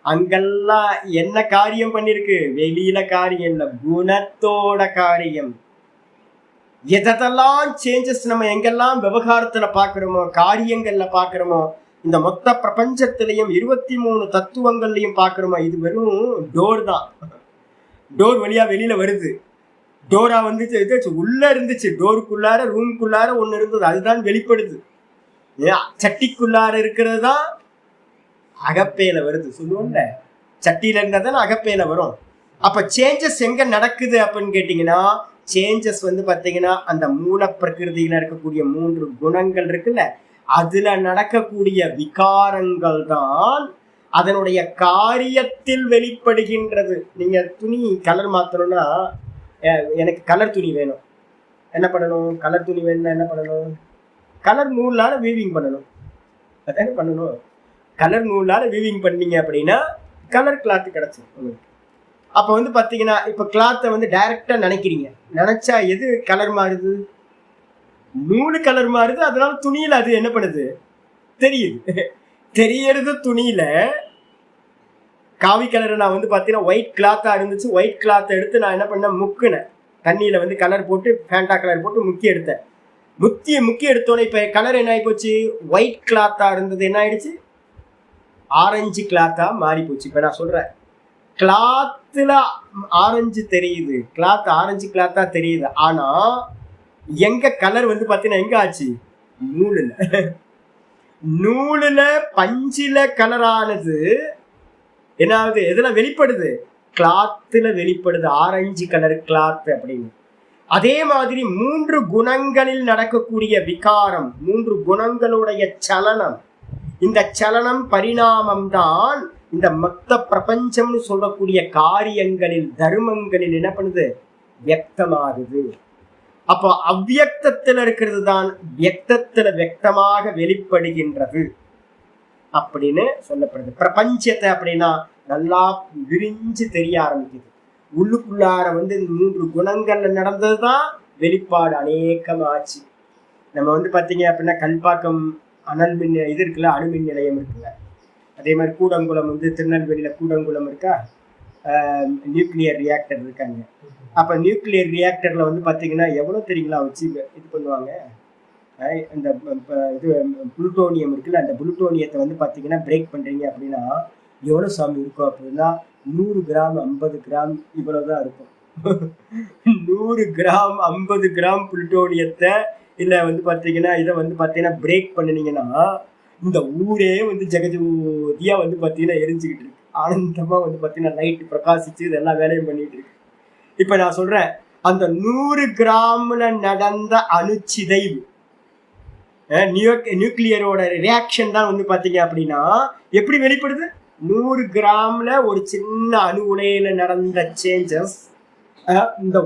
அங்கெல்லாம் என்ன காரியம் பண்ணிருக்கு? வெளியில காரியம் இல்ல, குணத்தோட காரியம். எதெல்லாம் சேஞ்சஸ் நம்ம எங்கெல்லாம் விவகாரத்துல பாக்குறோமோ, காரியங்கள்ல பாக்குறோமோ, இந்த மொத்த பிரபஞ்சத்திலையும் 23 தத்துவங்கள்லையும் பாக்குறோமோ, இது வெறும் டோர் தான். டோர் வழியா வெளியில வருது. டோரா வந்துச்சு, உள்ள இருந்துச்சு. டோருக்குள்ளார ரூம்குள்ளார ஒண்ணு இருந்தது, அதுதான் வெளிப்படுது. சட்டிக்குள்ளார இருக்கிறது தான் அகப்பையில வருது. சொல்லுவோம்ல, சட்டியில இருந்தா தானே அகப்பையில வரும். அப்ப சேஞ்சஸ் எங்க நடக்குது அப்படின்னு கேட்டீங்கன்னா, சேஞ்சஸ் பாத்தீங்கன்னா அந்த மூல பிரகிருதியில இருக்கக்கூடிய 3 குணங்கள் இருக்குல்ல, அதுல நடக்கக்கூடிய விகாரங்கள் தான் அதனுடைய காரியத்தில் வெளிப்படுகின்றது. நீங்க துணி கலர் மாத்தணும்னா, எனக்கு கலர் துணி வேணும், என்ன பண்ணணும்? கலர் துணி வேணும்னா என்ன பண்ணணும்? கலர் நூலால வீவிங் பண்ணணும். அதானே பண்ணணும். கலர் நூலால வீவிங் பண்ணீங்க அப்படின்னா கலர் கிளாத் கிடைச்சிடும் உங்களுக்கு. அப்ப பாத்தீங்கன்னா, இப்ப கிளாத்தை டைரக்டா நினைக்கிறீங்க, நினைச்சா எது கலர் மாறுது? நூலு கலர் மாறுது. அதனால துணியில அது என்ன பண்ணுது? தெரியுது. தெரியறது துணியில. காவி கலர் நான் பாத்தீங்கன்னா ஒயிட் கிளாத்தா இருந்துச்சு. ஒயிட் கிளாத்தை எடுத்து நான் என்ன பண்ணேன்? முக்குனேன். தண்ணியில கலர் போட்டு, ஃபேண்டா கலர் போட்டு முக்கி எடுத்தேன். முக்கி எடுத்தோன்னே இப்ப கலர் என்ன ஆகி போச்சு? ஒயிட் கிளாத்தா இருந்தது என்ன ஆயிடுச்சு? ஆரஞ்சு கிளாத்தா மாறி போச்சு. இப்ப நான் சொல்றேன், கிளாத்துல ஆரஞ்சு தெரியுது, கிளாத் ஆரஞ்சு கிளாத்தா தெரியுது. ஆனா எங்க கலர் பாத்தீங்கன்னா எங்க ஆச்சு? நூலுல. நூலுல பஞ்சில கலரானது என்ன ஆகுது? எதுல வெளிப்படுது? கிளாத்துல வெளிப்படுது. ஆரஞ்சு கலர் கிளாத் அப்படின்னு. அதே மாதிரி 3 குணங்களில் நடக்கக்கூடிய விகாரம், 3 குணங்களுடைய சலனம், இந்த சலனம் பரிணாமம் தான் இந்த மொத்த பிரபஞ்சம்னு சொல்லக்கூடிய காரியங்களில், தர்மங்களில் என்ன பண்ணுது? வியக்தமாகுது. அப்போ அவ்வியக்தத்துல இருக்கிறது தான் வியக்தத்துல வியக்தமாக வெளிப்படுகின்றது அப்படின்னு சொல்லப்படுது. பிரபஞ்சத்தை அப்படின்னா நல்லா விரிஞ்சு தெரிய ஆரம்பிக்குது. உள்ளுக்குள்ளார 3 குணங்கள்ல நடந்ததுதான் வெளிப்பாடு அநேகமாச்சு. நம்ம பாத்தீங்க அப்படின்னா, கல்பாக்கம் அனல் மின் இது இருக்குல்ல, அணுமின் நிலையம் இருக்குல்ல, அதே மாதிரி கூடங்குளம் திருநெல்வேலியில கூடங்குளம் இருக்கா, நியூக்ளியர் ரியாக்டர் இருக்காங்க. அப்ப நியூக்ளியர் ரியாக்டர்ல பாத்தீங்கன்னா எவ்வளவு தெரியுங்களா வச்சு இது பண்ணுவாங்க? இந்த இது புளுட்டோனியம் இருக்குல்ல, அந்த புளுட்டோனியத்தை பாத்தீங்கன்னா பிரேக் பண்றீங்க அப்படின்னா எவ்வளவு சாமி இருக்கும் அப்படின்னா 100 கிராம் 50 கிராம் இவ்வளவுதான் இருக்கும். 100 கிராம் 50 கிராம் புளுட்டோனியத்தை இல்ல பாத்தீங்கன்னா இதை பாத்தீங்கன்னா பிரேக் பண்ணினீங்கன்னா இந்த ஊரே ஜெகஜோதியா பாத்தீங்கன்னா எரிஞ்சுக்கிட்டு இருக்கு. ஆனந்தமா பாத்தீங்கன்னா லைட் பிரகாசிச்சு இதெல்லாம் வேலையும் பண்ணிட்டு இருக்கு. இப்ப நான் சொல்றேன், அந்த 100 கிராம்ல நடந்த அணுச்சிதைவு, நியூக்ளியரோட ரியாக்ஷன் தான் பாத்தீங்க அப்படின்னா எப்படி வெளிப்படுது? 100 கிராம்ல ஒரு சின்ன அணு உலையில நடந்த சேஞ்சஸ் இந்த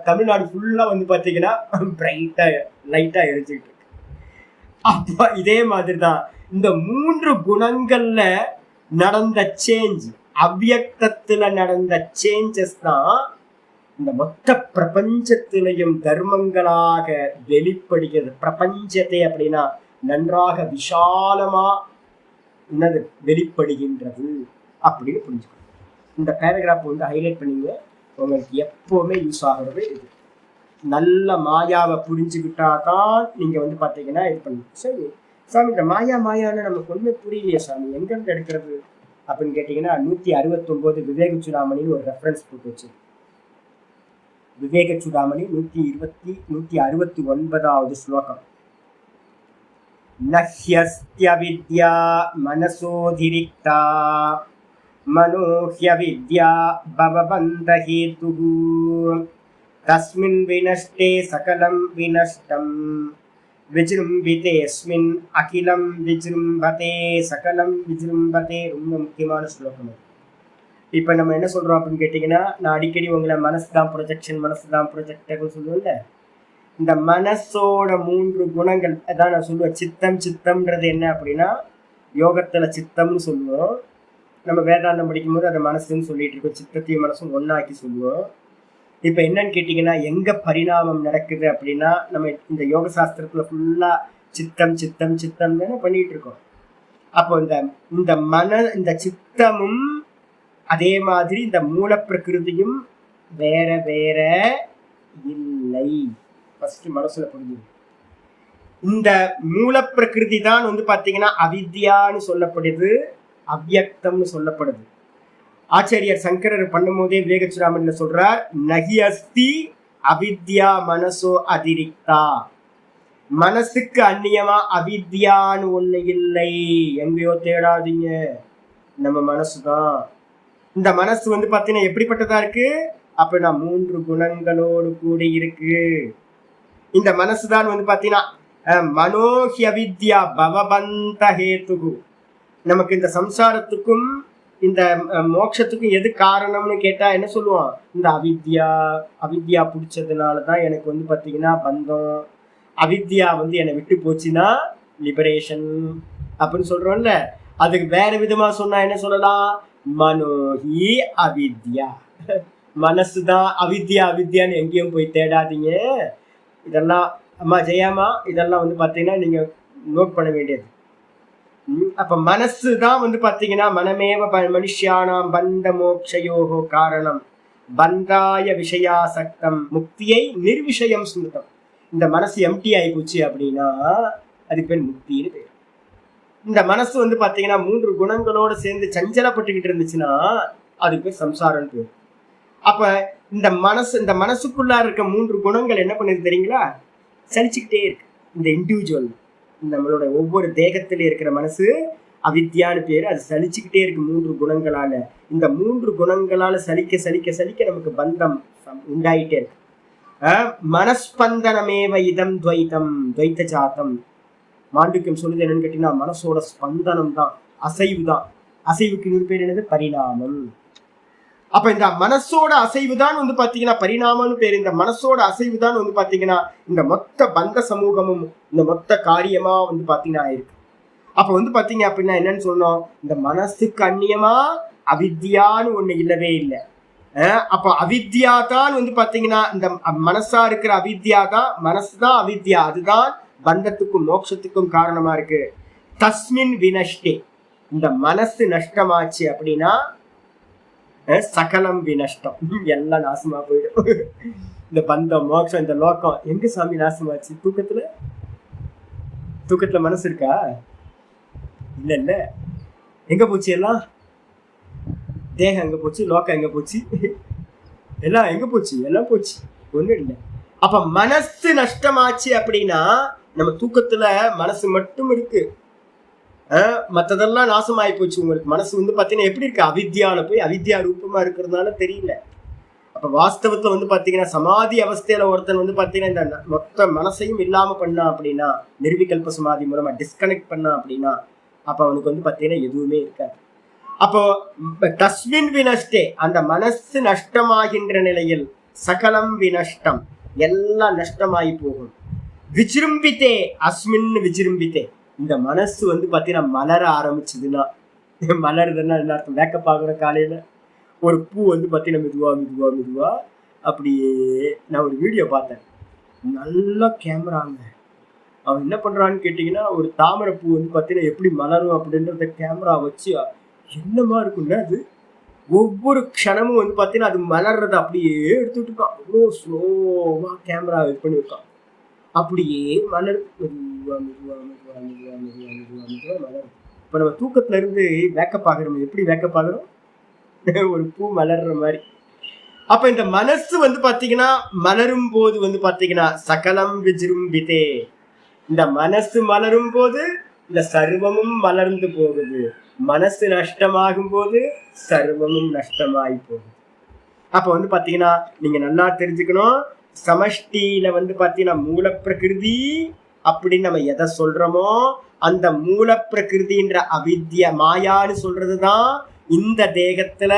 தமிழ்நாடு ஃபுல்லா பாத்தீங்கன்னா பிரைட்டா லைட்டா எரிஞ்சுக்கிட்டு இருக்கு. அப்ப இதே மாதிரிதான் இந்த 3 குணங்கள்ல நடந்த சேஞ்ச், அவ்வியக்தத்துல நடந்த சேஞ்சஸ் தான் இந்த மொத்த பிரபஞ்சத்திலையும் தர்மங்களாக வெளிப்படுகிறது. பிரபஞ்சத்தை அப்படின்னா நன்றாக விஷாலமா என்னது வெளிப்படுகின்றது அப்படின்னு புரிஞ்சுக்கணும். இந்த பேராகிராஃப் ஹைலைட் பண்ணீங்க, உங்களுக்கு எப்பவுமே யூஸ் ஆகிறது இது. நல்ல மாயாவை புரிஞ்சுக்கிட்டா தான் நீங்க பாத்தீங்கன்னா இது பண்ணுங்க. சரி சாமி, இந்த மாயான்னு நமக்கு ஒண்ணுமே புரியலையே சாமி, எங்கிருந்து எடுக்கிறது அப்படின்னு கேட்டீங்கன்னா 169 விவேக சூடாமணின்னு ஒரு ரெஃபரன்ஸ் புக் வச்சு, விவேக சூடாமணி 169வது ஸ்லோகம். நஹ்யஸ்ய வித்யா மனசோதிரிக்தா மனோஹ்ய வித்யா பவபந்த ஹேதுஹு தஸ்மின் வினஷ்டே சகலம் வினஷ்டம் விஜృంభిதேஸ்மின் அகிலம் விஜృంభதே சகலம் விஜృంభதே. ரொம்ப முக்கியமான ஸ்லோகம். இப்ப நம்ம என்ன சொல்றோம் அப்படின்னு கேட்டீங்கன்னா, நான் அடிக்கடி உங்களை மனசுதான் ப்ரொஜெக்ஷன் சொல்லுவேன்ல, இந்த மனசோட 3 குணங்கள் அதான் நான் சொல்லுவேன். சித்தம்ன்றது என்ன அப்படின்னா யோகத்துல சித்தம்னு சொல்லுவோம். நம்ம வேதாந்தம் படிக்கும் போது அதை மனசுன்னு சொல்லிட்டு இருக்கோம். சித்தத்தையும் மனசும் ஒன்னாக்கி சொல்லுவோம். இப்ப என்னன்னு கேட்டீங்கன்னா, எங்க பரிணாமம் நடக்குது அப்படின்னா, நம்ம இந்த யோக சாஸ்திரத்துல ஃபுல்லா சித்தம் சித்தம் சித்தம் தானே பண்ணிட்டு இருக்கோம். அப்போ இந்த சித்தமும் அதே மாதிரி இந்த மூல பிரகிருதியும் வேற வேற இல்லை. ஃபர்ஸ்ட் மனசுல புரிஞ்சு. இந்த மூல பிரகிருதி தான் பாத்தீங்கன்னா அவித்யான்னு சொல்லப்படுது, அவ்யக்தம்னு சொல்லப்படுது. ஆச்சாரியர் சங்கரர் பண்ணும்போதே விவேகச்சுராமன்ல சொல்றார், நகி அஸ்தி அவித்யா மனசோ அதிரிக்தா. மனசுக்கு அந்நியமா அவித்யான்னு ஒண்ணு இல்லை, எங்கேயோ தேடாதீங்க, நம்ம மனசுதான். இந்த மனசு பாத்தீங்கன்னா எப்படிப்பட்டதா இருக்கு அப்படின்னா 3 குணங்களோடு கூடி இருக்கு. இந்த மனசுதான் பாத்தீங்கன்னா மனோஹி அவித்யா பவபந்த ஹேதுகு. நமக்கு இந்த சம்சாரத்துக்கும் இந்த மோட்சத்துக்கும் எது காரணம்னு கேட்டா என்ன சொல்லுவோம்? இந்த அவித்யா பிடிச்சதுனாலதான் எனக்கு பாத்தீங்கன்னா பந்தம். அவித்யா என்னை விட்டு போச்சுன்னா லிபரேஷன் அப்படின்னு சொல்றோம்ல. அதுக்கு வேற விதமா சொன்னா என்ன சொல்லலாம்? மனோஹி அவித்யா. மனசுதான் அவித்யா. அவித்யான்னு எங்கேயும் போய் தேடாதீங்க. இதெல்லாம் அம்மா ஜெயாமா இதெல்லாம் பாத்தீங்கன்னா நீங்க நோட் பண்ண வேண்டியது. அப்ப மனசுதான் பாத்தீங்கன்னா மனமேவ மனுஷியானாம் பந்த மோக்ஷயோகோ காரணம் பந்தாய விஷயாசக்தம் முக்தியை நிர்விஷயம் ஸ்மிருதம். இந்த மனசு எம்டி ஆகி போச்சு அப்படின்னா அதுக்கு பேர் முக்தின்னு பேர். இந்த மனசு பாத்தீங்கன்னா 3 குணங்களோட சேர்ந்து சஞ்சலப்பட்டுக்கிட்டு இருந்துச்சுன்னா அதுக்கு பேர் சம்சாரம் பேர். அப்ப இந்த மனசுக்குள்ளா இருக்க 3 குணங்கள் என்ன பண்ணுது தெரியுங்களா? சலிச்சுக்கிட்டே இருக்கு. இந்த இண்டிவிஜுவல் நம்மளோட ஒவ்வொரு தேகத்திலே இருக்கிற மனசு அவித்யான்னு பேரு. அது சலிச்சுக்கிட்டே இருக்கு 3 குணங்களால. இந்த 3 குணங்களால சலிக்க சலிக்க சலிக்க நமக்கு பந்தம் உண்டாயிட்டே இருக்கு. மனஸ்பந்தனமேவ இதம் துவைத்தம் துவைத்த ஜாத்தம். மாண்டூக்கியம் சொல்லுது என்னன்னு கேட்டீங்கன்னா மனசோட ஸ்பந்தனம் தான், அசைவு தான். அசைவுக்கு இன்னொரு பேர் என்னது? பரிணாமம். அப்ப இந்த மனசோட அசைவு தான் பாத்தீங்கன்னா பரிணாமம்னு பேரு. இந்த மனசோட அசைவு தான் பாத்தீங்கன்னா இந்த மொத்த பந்த சமூகமும் இந்த மொத்த காரியமா பாத்தீங்கன்னா ஆயிருக்கு. அப்ப பாத்தீங்க அப்படின்னா என்னன்னு சொல்லணும்? இந்த மனசுக்கு அந்நியமா அவித்யான்னு ஒண்ணு இல்லவே இல்லை. அப்ப அவித்யா தான் பாத்தீங்கன்னா இந்த மனசா இருக்கிற அவித்யா தான், மனசுதான் அவித்யா. அதுதான் பந்தத்துக்கும் மோட்சத்துக்கும் காரணமா இருக்கு. தஸ்மின் வினஷ்டே. இந்த மனசு நஷ்டமாச்சு அப்படின்னா சகலம் வினஷ்டம், எல்லாம் நாசமா போயிடும். இந்த பந்தம் மோட்சம் இந்த லோகம் எங்க சாமி நாசமாச்சு? தூக்கத்துல மனசு இருக்கா? இல்ல. எங்க போச்சு? எல்லாம் தேகம் எங்க போச்சு? லோகம் எங்க போச்சு? எல்லாம் எங்க போச்சு? எல்லாம் போச்சு, ஒண்ணும் இல்லை. அப்ப மனசு நஷ்டமாச்சு அப்படின்னா நம்ம தூக்கத்துல மனசு மட்டும் இருக்கு, மற்றதெல்லாம் நாசமாயி போச்சு. உங்களுக்கு மனசு பாத்தீங்கன்னா எப்படி இருக்கு? அவித்யால போய் அவித்யா ரூபமா இருக்கிறதுனால தெரியல. அப்ப வாஸ்தவத்துல பாத்தீங்கன்னா சமாதி அவஸ்தையில ஒருத்தன் பாத்தீங்கன்னா இந்த மொத்த மனசையும் இல்லாம பண்ணா அப்படின்னா, நிர்விகல்ப சமாதி மூலமா டிஸ்கனெக்ட் பண்ணா அப்படின்னா அப்ப அவனுக்கு பாத்தீங்கன்னா எதுவுமே இருக்காது. அப்போ தஸ்மின் வினஷ்டே, அந்த மனசு நஷ்டமாகின்ற நிலையில் சகலம் வினஷ்டம், எல்லாம் நஷ்டமாயி போகும். விஜிரும்பித்தே அஸ்மின் விஜிரும்பித்தே. இந்த மனசு பாத்தீங்கன்னா மலர ஆரம்பிச்சதுன்னா, மலருதுன்னா என்ன அர்த்தம்? மேக்கப் ஆகுற காலையில ஒரு பூ பாத்தீங்கன்னா மெதுவா மெதுவா மெதுவா அப்படியே. நான் ஒரு வீடியோ பார்த்தேன், நல்ல கேமராங்க. அவன் என்ன பண்றான்னு கேட்டீங்கன்னா, ஒரு தாமரை பூ பாத்தீங்கன்னா எப்படி மலரும் அப்படின்றத கேமரா வச்சு என்னமா இருக்கும்ல, அது ஒவ்வொரு க்ஷணமும் பாத்தீங்கன்னா அது மலர்றத அப்படியே எடுத்துட்டு இருக்கான். அவ்வளோ ஸ்லோவா கேமரா இது பண்ணியிருக்கான். அப்படியே மலர் மெதுவா மெதுவா மெதுவா மெதுவா மெதுவா மெதுவா மெதுவா மலரும். இப்ப நம்ம தூக்கத்துல இருந்து வேக்கப் ஆகிறோம். எப்படி வேக்கப் ஆகிறோம்? ஒரு பூ மலர்ற மாதிரி. அப்ப இந்த மனசு பாத்தீங்கன்னா மலரும் போது பாத்தீங்கன்னா சகலம் விஜிரும்பிதே. இந்த மனசு மலரும் போது இந்த சர்வமும் மலர்ந்து போகுது. மனசு நஷ்டமாகும் போது சர்வமும் நஷ்டமாயி போகுது. அப்ப பாத்தீங்கன்னா நீங்க நல்லா தெரிஞ்சுக்கணும், சமஷ்டியில பாத்தீங்கன்னா மூல பிரகிருதி அப்படின்னு நம்ம எதை சொல்றோமோ அந்த மூல பிரகிருதின்ற அவித்யா மாயான்னு சொல்றதுதான் இந்த தேகத்துல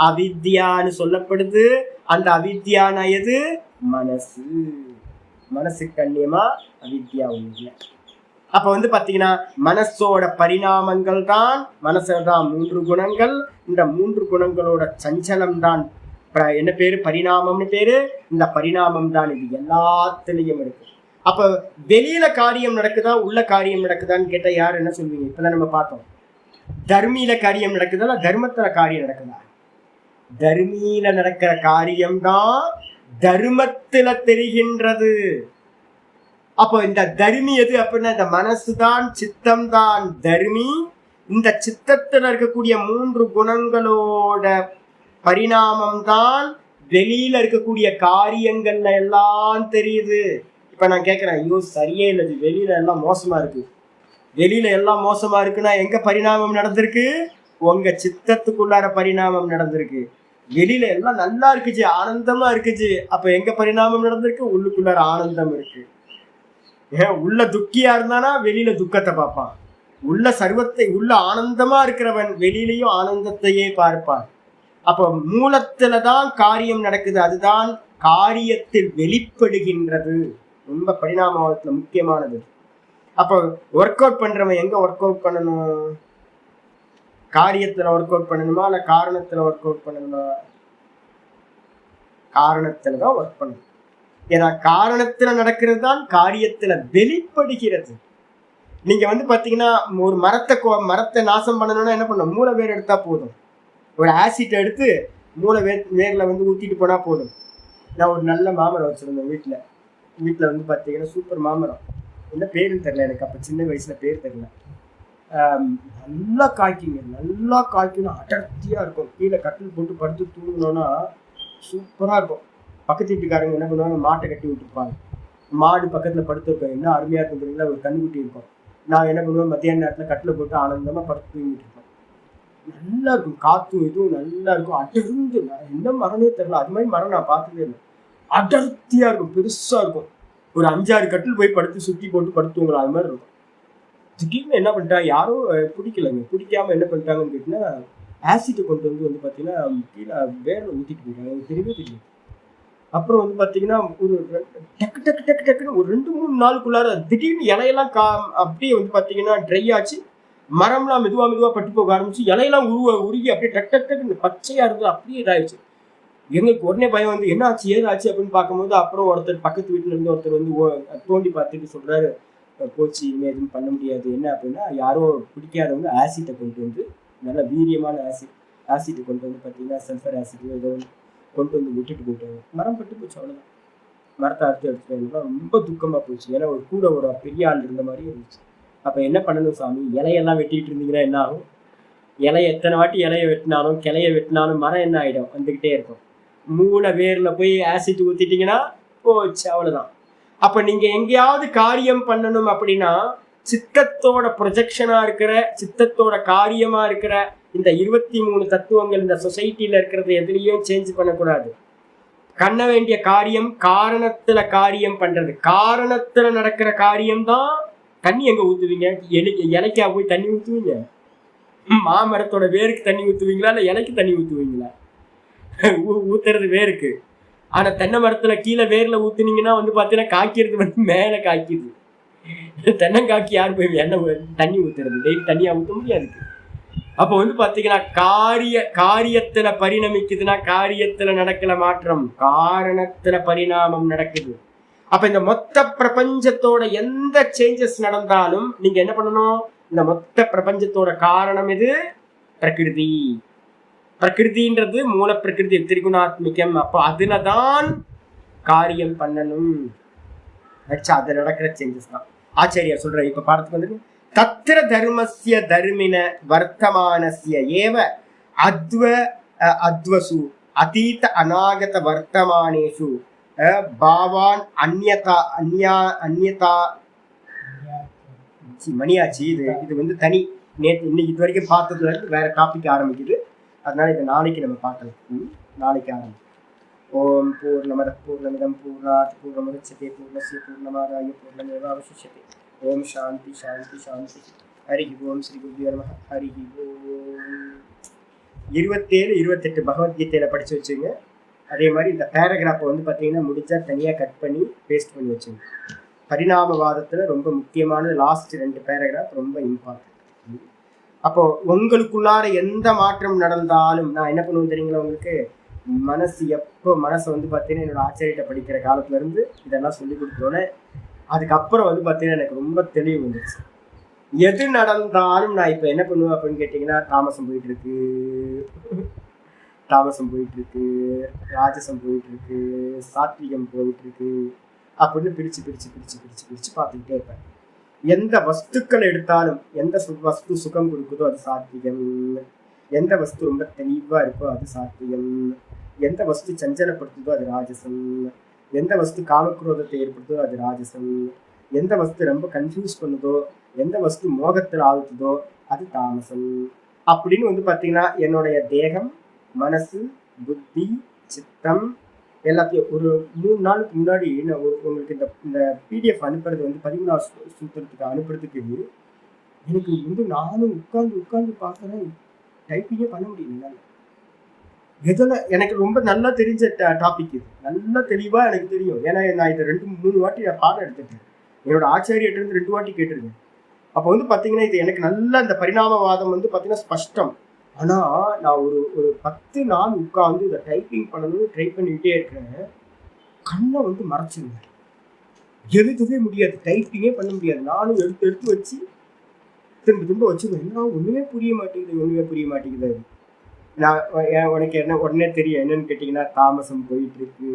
அவித்யான்னு சொல்லப்படுது. அந்த அவித்யான எது? மனசு. மனசு கண்ணியமா அவித்யா ஒண்ணு. அப்ப பாத்தீங்கன்னா மனசோட பரிணாமங்கள் தான், மனசுதான் 3 குணங்கள். இந்த 3 குணங்களோட சஞ்சலம் தான் என்ன பேரு? பரிணாமம்னு பேரு. இந்த பரிணாமம் தான் இது எல்லாத்துலயும் இருக்கு. அப்ப வெளியில காரியம் நடக்குதா உள்ள காரியம் நடக்குதான்னு கேட்டா யார் என்ன சொல்வீங்க? இப்பதான் நம்ம பார்த்தோம். தர்மியில காரியம் நடக்குதா தர்மத்துல காரியம் நடக்குதா? தர்மியில நடக்கிற காரியம்தான் தர்மத்துல தெரிகின்றது. அப்போ இந்த தர்மி எது அப்படின்னா இந்த மனசுதான், சித்தம் தான் தர்மி. இந்த சித்தத்துல இருக்கக்கூடிய 3 குணங்களோட பரிணாமம் தான் வெளியில இருக்கக்கூடிய காரியங்கள்ல எல்லாம் தெரியுது. இப்ப நான் கேட்கிறேன், ஐயோ சரியே இல்லது, வெளியில எல்லாம் மோசமா இருக்கு. வெளியில எல்லாம் மோசமா இருக்குன்னா எங்க பரிணாமம் நடந்திருக்கு? உங்க சித்தத்துக்குள்ளார பரிணாமம் நடந்திருக்கு. வெளியில எல்லாம் நல்லா இருக்குச்சு, ஆனந்தமா இருக்குச்சு, அப்ப எங்க பரிணாமம் நடந்திருக்கு? உள்ளுக்குள்ளார ஆனந்தம் இருக்கு. ஏன் உள்ள துக்கியா இருந்தானா வெளியில துக்கத்தை பார்ப்பான். உள்ள சர்வத்தை உள்ள ஆனந்தமா இருக்கிறவன் வெளியிலையும் ஆனந்தத்தையே பார்ப்பான். அப்ப மூலத்துலதான் காரியம் நடக்குது, அதுதான் காரியத்தில் வெளிப்படுகின்றது. ரொம்ப பரிணாமத்துல முக்கியமானது. அப்போ ஒர்க் அவுட் பண்றவன் எங்க ஒர்க் அவுட் பண்ணணும்? காரியத்துல ஒர்க் அவுட் பண்ணணுமா இல்ல காரணத்துல ஒர்க் அவுட் பண்ணணுமா? காரணத்துலதான் ஒர்க் பண்ணணும். ஏன்னா காரணத்துல நடக்கிறது தான் காரியத்துல வெளிப்படுகிறது. நீங்க பாத்தீங்கன்னா ஒரு மரத்தை நாசம் பண்ணணும்னா என்ன பண்ணணும்? மூளை வேர் எடுத்தா போதும். ஒரு ஆசிட் எடுத்து மூளை வேர்ல ஊத்திட்டு போனா போதும். நான் ஒரு நல்ல மாமரம் வச்சிருந்தேன் வீட்டுல பாத்தீங்கன்னா சூப்பர் மாமரம். என்ன பேருன்னு தெரியல எனக்கு, அப்ப சின்ன வயசுல பேர் தெரியல. நல்லா காய்க்கணும், அடர்த்தியா இருக்கும். கீழே கட்டில் போட்டு படுத்து தூங்கணும்னா சூப்பரா இருக்கும். பக்கத்து வீட்டுக்காரங்க என்ன பண்ணுவாங்க, மாட்டை கட்டி விட்டுருப்பாங்க. மாடு பக்கத்துல படுத்துருப்பேன். என்ன அருமையா இருக்கும் தெரியுங்களா? ஒரு கண்ணுக்குட்டி இருக்கும். நான் என்ன பண்ணுவேன், மத்தியான நேரத்துல கட்டில போட்டு ஆனந்தமா படுத்து தூங்கிட்டு இருப்பேன். நல்லா இருக்கும், காத்தும் இதுவும் நல்லா இருக்கும். அடர்ந்து என்ன மரமே தெரியல, அது மாதிரி மரம் நான் பார்த்ததே இல்லை. அடர்த்தியா இருக்கும், பெருசா இருக்கும். ஒரு 5-6 கட்டில் போய் படுத்து சுத்தி போட்டு படுத்துவங்களா அது மாதிரி இருக்கும். திடீர்னு என்ன பண்ணிட்டாங்க, யாரோ பிடிக்காம என்ன பண்ணிட்டாங்கன்னு கேட்டீங்கன்னா ஆசிட்டை கொண்டு பாத்தீங்கன்னா கீழே வேர்ல ஊத்திட்டு போயிட்டாங்க. எனக்கு தெரியவே தெரியும். அப்புறம் பாத்தீங்கன்னா ஒரு டக்குன்னு ஒரு 2-3 நாளுக்குள்ளார திடீர்னு இலையெல்லாம் அப்படியே பாத்தீங்கன்னா ட்ரை ஆச்சு. மரம்லாம் மெதுவா பட்டு போக ஆரம்பிச்சு, இலையெல்லாம் உருகி அப்படியே டக்குன்னு பச்சையா இருந்தது. அப்படியே இதாயிடுச்சு. எங்களுக்கு உடனே பயம் என்ன ஆச்சு ஏதாச்சு அப்படின்னு பார்க்கும்போது அப்புறம் ஒருத்தர் பக்கத்து வீட்டுல இருந்து ஒருத்தர் தோண்டி பார்த்துட்டு சொல்றாரு, போச்சு இனிமே எதுவும் பண்ண முடியாது. என்ன அப்படின்னா யாரோ பிடிக்காதவங்க ஆசிட்டை கொண்டு நல்ல வீரியமான ஆசிட்டை கொண்டு பார்த்தீங்கன்னா சல்ஃபர் ஆசிட் ஏதோ கொண்டு விட்டுட்டு போயிட்டாங்க. மரம் பட்டு போச்சு, அவ்வளோதான். மரத்தை எடுத்துட்டு ரொம்ப துக்கமா போச்சு. ஏன்னா ஒரு பெரிய ஆள் இருந்த மாதிரி இருந்துச்சு. அப்ப என்ன பண்ணணும் சாமி, இலையெல்லாம் வெட்டிட்டு இருந்தீங்கன்னா என்ன ஆகும்? எத்தனை வாட்டி இலையை வெட்டினாலும் கிளைய வெட்டினாலும் மரம் என்ன ஆயிடும்? வந்துகிட்டே இருக்கும். மூளை வேர்ல போய் ஆசிட் ஊத்திட்டீங்கன்னா போச்சு, அவ்வளவுதான். அப்ப நீங்க எங்கேயாவது காரியம் பண்ணணும் அப்படின்னா சித்தத்தோட ப்ரொஜெக்ஷனா இருக்கிற, சித்தத்தோட காரியமா இருக்கிற இந்த 23 தத்துவங்கள் இந்த சொசைட்டில இருக்கிறது எதுலையும் சேஞ்ச் பண்ணக்கூடாது. பண்ண வேண்டிய காரியம் காரணத்துல காரியம் பண்றது. காரணத்துல நடக்கிற காரியம் தான். தண்ணி எங்க ஊத்துவீங்க? இலைக்கா போய் தண்ணி ஊத்துவீங்க? மாமரத்தோட வேருக்கு தண்ணி ஊத்துவீங்களா இல்ல இலைக்கு தண்ணி ஊத்துவீங்களா? ஊத்துறது வேருக்கு. ஆனா தென்னை மரத்துல கீழே வேர்ல ஊத்துனீங்கன்னா பாத்தீங்கன்னா காய்க்கிறது மேல காய்க்குது. தென்னங்காய்க்கு யாரு போய் தண்ணி ஊத்துறது? டெய்லி தண்ணியா ஊத்த முடியாது. அப்ப பாத்தீங்கன்னா காரியத்துல பரிணமிக்குதுன்னா காரியத்துல நடக்கல மாற்றம், காரணத்துல பரிணாமம் நடக்குது. அப்ப இந்த மொத்த பிரபஞ்சத்தோட எந்த சேஞ்சஸ் நடந்தாலும் நீங்க என்ன பண்ணணும்? இந்த மொத்த பிரபஞ்சத்தோட காரணம் எது? பிரகிருதி. பிரகிருதின்றது மூல பிரகிருதி, திரிகுணாத்மிகம். அப்ப அதுலதான் காரியம் பண்ணணும். அது நடக்கிற சேஞ்சஸ் தான். ஆச்சாரியா சொல்ற இப்ப பாடத்துக்கு தத்திர தர்மஸ்ய தர்மின வர்த்தமானஸ்ய ஏவ அத்வசு அதீத அநாகத வர்த்தமானேஷு பாவான் அந்யதா மணியாச்சு. இது தனி. இன்னைக்கு இது வரைக்கும் பார்த்ததுல இருந்து வேற டாபிக் ஆரம்பிக்குது. அதனால இதை நாளைக்கு நம்ம பார்க்கலாம். நாளைக்கு ஆரம்பிக்கும். ஓம் பூர்ணமத பூர்ணமிதம் பூர்ணாத் பூர்ணமுதச்யதே பூர்ணஸ்ய பூர்ணமாதாய பூர்ணமேவாவசிஷ்யதே. ஓம் சாந்தி சாந்தி சாந்தி. ஹரி ஓம் ஸ்ரீ குருவே நமஹ. ஹரி ஓம். 27, 28 பகவத்கீதையில படிச்சு வச்சுங்க. அதே மாதிரி இந்த பேராகிராஃபை பார்த்தீங்கன்னா முடிஞ்சா தனியாக கட் பண்ணி பேஸ்ட் பண்ணி வச்சுங்க. பரிணாமவாதத்தில் ரொம்ப முக்கியமானது லாஸ்ட் 2 பேராகிராஃப் ரொம்ப இம்பார்ட்டன்ட். அப்போ உங்களுக்குள்ளார எந்த மாற்றம் நடந்தாலும் நான் என்ன பண்ணுவேன் தெரியுங்களா? உங்களுக்கு மனசை பார்த்தீங்கன்னா என்னோட ஆச்சாரியிட்ட படிக்கிற காலத்துல இருந்து இதெல்லாம் சொல்லி கொடுத்தோன்னே அதுக்கப்புறம் வந்து பார்த்தீங்கன்னா எனக்கு ரொம்ப தெளிவு வந்துச்சு. எது நடந்தாலும் நான் இப்போ என்ன பண்ணுவேன் அப்படின்னு கேட்டிங்கன்னா, தாமசம் போயிட்டு இருக்கு, தாமசம் போயிட்டு இருக்கு, ராஜசம் போயிட்டு இருக்கு, சாத்விகம் போயிட்டு இருக்கு அப்படின்னு பிரிச்சு பிரிச்சு பிரிச்சு பிரிச்சு பிரிச்சு பார்த்துக்கிட்டே இருப்பேன். எந்த வஸ்துக்கள் எடுத்தாலும் எந்த வஸ்து சுகம் கொடுக்குதோ அது சாத்விகம், எந்த வஸ்து ரொம்ப தெளிவா இருக்கோ அது சாத்விகம், எந்த வஸ்து சஞ்சலப்படுத்துதோ அது ராஜசம், எந்த வஸ்து காமக்ரோதத்தை ஏற்படுத்துதோ அது ராஜசம், எந்த வஸ்து ரொம்ப கன்ஃபியூஸ் பண்ணுதோ, எந்த வஸ்து மோகத்தில் ஆழ்த்துதோ அது தாமசம். அப்படின்னு வந்து பார்த்தீங்கன்னா என்னுடைய தேகம், மனசு, புத்தி, சித்தம் எல்லாத்தையும் ஒரு 3 நாளுக்கு முன்னாடி நான் உங்களுக்கு இந்த பிடிஎஃப் அனுப்புறது வந்து 13வது சூத்திரத்துக்கு அனுப்புறதுக்கு எனக்கு வந்து நானும் உட்கார்ந்து உட்கார்ந்து பார்க்குறேன், டைப்பிங்கே பண்ண முடியல. எதில் எனக்கு ரொம்ப நல்லா தெரிஞ்ச டாபிக் இது, நல்லா தெளிவாக எனக்கு தெரியும். ஏன்னா நான் இதை 2-3 வாட்டி நான் பாடம் எடுத்துட்டேன், என்னோட ஆச்சாரியர்கிட்ட 2 வாட்டி கேட்டிருக்கேன். அப்போ வந்து பார்த்தீங்கன்னா இது எனக்கு நல்ல இந்த பரிணாமவாதம் வந்து பார்த்தீங்கன்னா ஸ்பஷ்டம். ஆனால் நான் ஒரு 10 நாள் உட்காந்து இதை டைப்பிங் பண்ணணும்னு ட்ரை பண்ணிக்கிட்டே இருக்கிறேன். கண்ணை வந்து மறைச்சிருந்தேன், எழுதவே முடியாது, டைப்பிங்கே பண்ண முடியாது. நானும் எடுத்து எடுத்து வச்சு திரும்ப திரும்ப வச்சுருவேன். என்ன ஒன்றுமே புரிய மாட்டேங்குது. நான் உனக்கு என்ன உடனே தெரியும் என்னன்னு கேட்டிங்கன்னா, தாமசம் போயிட்டு இருக்கு.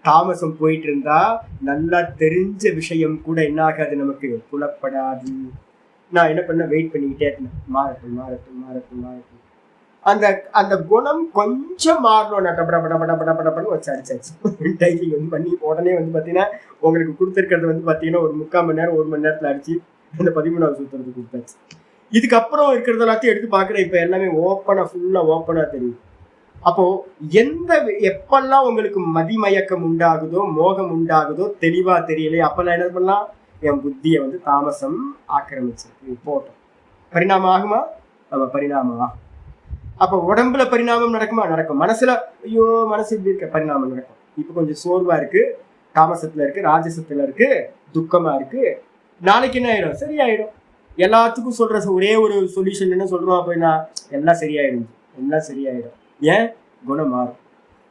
தாமசம் போயிட்டு இருந்தா நல்லா தெரிஞ்ச விஷயம் கூட என்ன ஆகாது, நமக்கு புலப்படாது. நான் என்ன பண்ண, வெயிட் பண்ணிக்கிட்டே இருந்தேன், மாறட்டும். அந்த அந்த குணம் கொஞ்சம் மாறணும். டப்படப்படப்படப்படப்படப்படன்னு வச்சு அடிச்சாச்சு. டைப்பிங் வந்து பண்ணி உடனே வந்து பார்த்தீங்கன்னா உங்களுக்கு கொடுத்துருக்கிறது வந்து பார்த்தீங்கன்னா ஒரு 3/4 மணி நேரம் 1 மணி நேரத்தில் அடிச்சு அந்த 13வது சூத்திரத்துக்கு கொடுத்தாச்சு. இதுக்கப்புறம் இருக்கிறது எல்லாத்தையும் எடுத்து பார்க்குறேன். இப்போ எல்லாமே ஃபுல்லாக ஓப்பனாக தெரியும். அப்போ எப்பெல்லாம் உங்களுக்கு மதிமயக்கம் உண்டாகுதோ, மோகம் உண்டாகுதோ, தெளிவா தெரியலையே, அப்பெல்லாம் என்ன பண்ணலாம், என் புத்தியை வந்து தாமசம் ஆக்கிரமிச்சிருக்கு, போட்டோம். பரிணாமம் ஆகுமா? நம்ம பரிணாமம் ஆகும். அப்போ உடம்புல பரிணாமம் நடக்குமா? நடக்கும். மனசுல ஐயோ மனசு இப்படி இருக்க, பரிணாமம் நடக்கும். இப்போ கொஞ்சம் சோர்வா இருக்கு, தாமசத்துல இருக்கு, ராஜசத்துல இருக்கு, துக்கமா இருக்கு. நாளைக்கு என்ன ஆயிடும்? சரியாயிடும். எல்லாத்துக்கும் சொல்ற ஒரே ஒரு சொல்யூஷன் என்ன சொல்றோம் அப்படின்னா, எல்லாம் சரியாயிடும். ஏன்? குணம் மாறும்.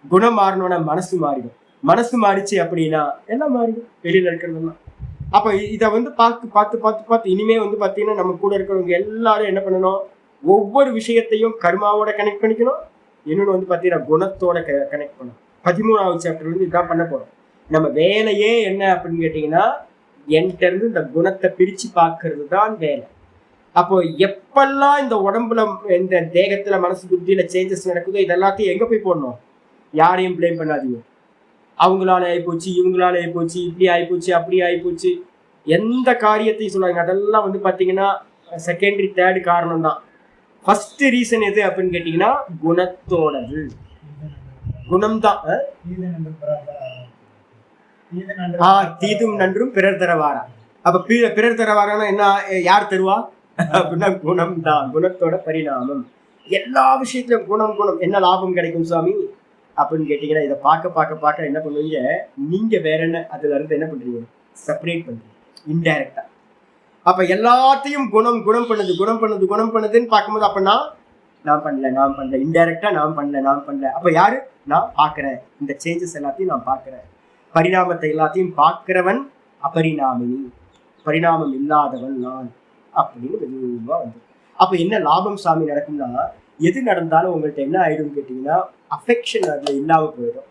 குணம் மாறணும்னா மனசு மாறிடும். மனசு மாறிச்சு அப்படின்னா எல்லாம் மாறிடும், வெளியில இருக்கிறதெல்லாம். அப்ப இதை வந்து பார்த்து இனிமே வந்து பார்த்தீங்கன்னா நம்ம கூட இருக்கிறவங்க எல்லாரும் என்ன பண்ணணும், ஒவ்வொரு விஷயத்தையும் கர்மாவோட கனெக்ட் பண்ணிக்கணும். இன்னொன்று வந்து பார்த்தீங்கன்னா குணத்தோட கனெக்ட் பண்ணணும். 13வது சாப்டர் வந்து இதான் பண்ண போறோம். நம்ம வேலையே என்ன அப்படின்னு கேட்டீங்கன்னா, என்கிட்ட இருந்து இந்த குணத்தை பிரிச்சு பார்க்கறது தான் வேலை. அப்போ எப்பெல்லாம் இந்த உடம்புல, இந்த தேகத்துல, மனசு, புத்தியில சேஞ்சஸ் நடக்குதோ இதெல்லாத்தையும் எங்க போய் போடணும்? யாரையும் பிளேம் பண்ணாதீங்க. அவங்களால ஆயிப்போச்சு, இவங்களால ஆயிப்போச்சு, இப்படி ஆயிப்போச்சு, அப்படி ஆயிப்போச்சு, எந்த காரியத்தையும் சொல்லுவாங்க. அதெல்லாம் வந்து பாத்தீங்கன்னா செகண்டரி, தேர்டு காரணம் தான். ஃபர்ஸ்ட் ரீசன் எது அப்படின்னு கேட்டீங்கன்னா குணத்தோடது. குணம்தான். தீதும் நன்றும் பிறர் தரவாரா. அப்ப பிறர் தரவாரான்னா என்ன, யார் தருவா அப்படின்னா குணம் தான், குணத்தோட பரிணாமம். எல்லா விஷயத்திலும் குணம். என்ன லாபம் கிடைக்கும் சுவாமி அப்படின்னு கேட்டீங்கன்னா, இதை பார்க்க என்ன பண்ணுவீங்க, நீங்க வேற என்ன அதுல இருந்து என்ன பண்றீங்க, செப்பரேட் பண்றீங்க இன்டைரக்டா. அப்ப எல்லாத்தையும் குணம் பண்ணுதுன்னு பார்க்கும்போது, அப்ப நான் பண்ணல, இன்டைரக்டா நான் பண்ணல. அப்ப யாரு? நான் பார்க்கிறேன். இந்த சேஞ்சஸ் எல்லாத்தையும் நான் பார்க்கிறேன். பரிணாமத்தை எல்லாத்தையும் பார்க்கிறவன் அபரிணாமினி, பரிணாமம் இல்லாதவன் நான் அப்படின்னு மெதுவா வந்து. அப்ப என்ன லாபம் சாமி நடக்கும்னா, எது நடந்தாலும் உங்கள்கிட்ட என்ன ஆயிடும் கேட்டீங்கன்னா, அஃபெக்ஷன் அதுல இல்லாம போயிடும்.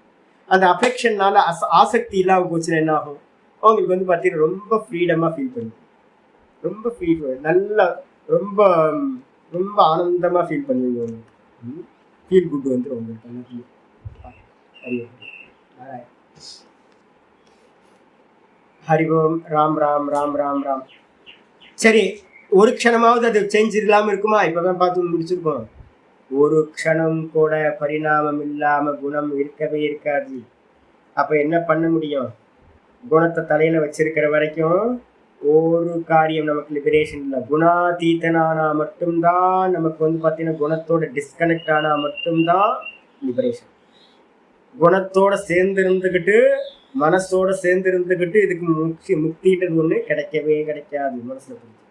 அந்த அஃபெக்ஷன்னால ஆசக்தி இல்லாம போச்சுன்னா என்ன ஆகும், உங்களுக்கு வந்து பார்த்தீங்கன்னா ரொம்ப ஃப்ரீடமா ஃபீல் பண்ணும், ரொம்ப நல்லா ரொம்ப ரொம்ப ஆனந்தமா ஃபீல் பண்ணுவீங்க. உங்களுக்கு ஃபீல் குட் வந்துடும் உங்களுக்கு எல்லாத்தையும். ஹரி ஓம். ராம் ராம் ராம் ராம் ராம். சரி, ஒரு க்ஷணமாவது அது சேஞ்ச் இல்லாமல் இருக்குமா? இப்போதான் பார்த்து முடிச்சிருக்கோம். ஒரு க்ஷணம் கூட பரிணாமம் இல்லாம குணம் இருக்கவே இருக்காது. அப்ப என்ன பண்ண முடியும்? குணத்தை தலையில வச்சிருக்கிற வரைக்கும் ஒரு காரியம் நமக்கு லிபரேஷன் இல்லை. குணாதீதனானா மட்டும்தான் நமக்கு வந்து பார்த்தீங்கன்னா, குணத்தோட டிஸ்கனெக்ட் ஆனா மட்டும்தான் லிபரேஷன். குணத்தோட சேர்ந்து இருந்துக்கிட்டு, மனசோட சேர்ந்து இருந்துக்கிட்டு இதுக்கு முக்தின்றது ஒண்ணு கிடைக்கவே கிடைக்காது. மனசுல புரிஞ்சு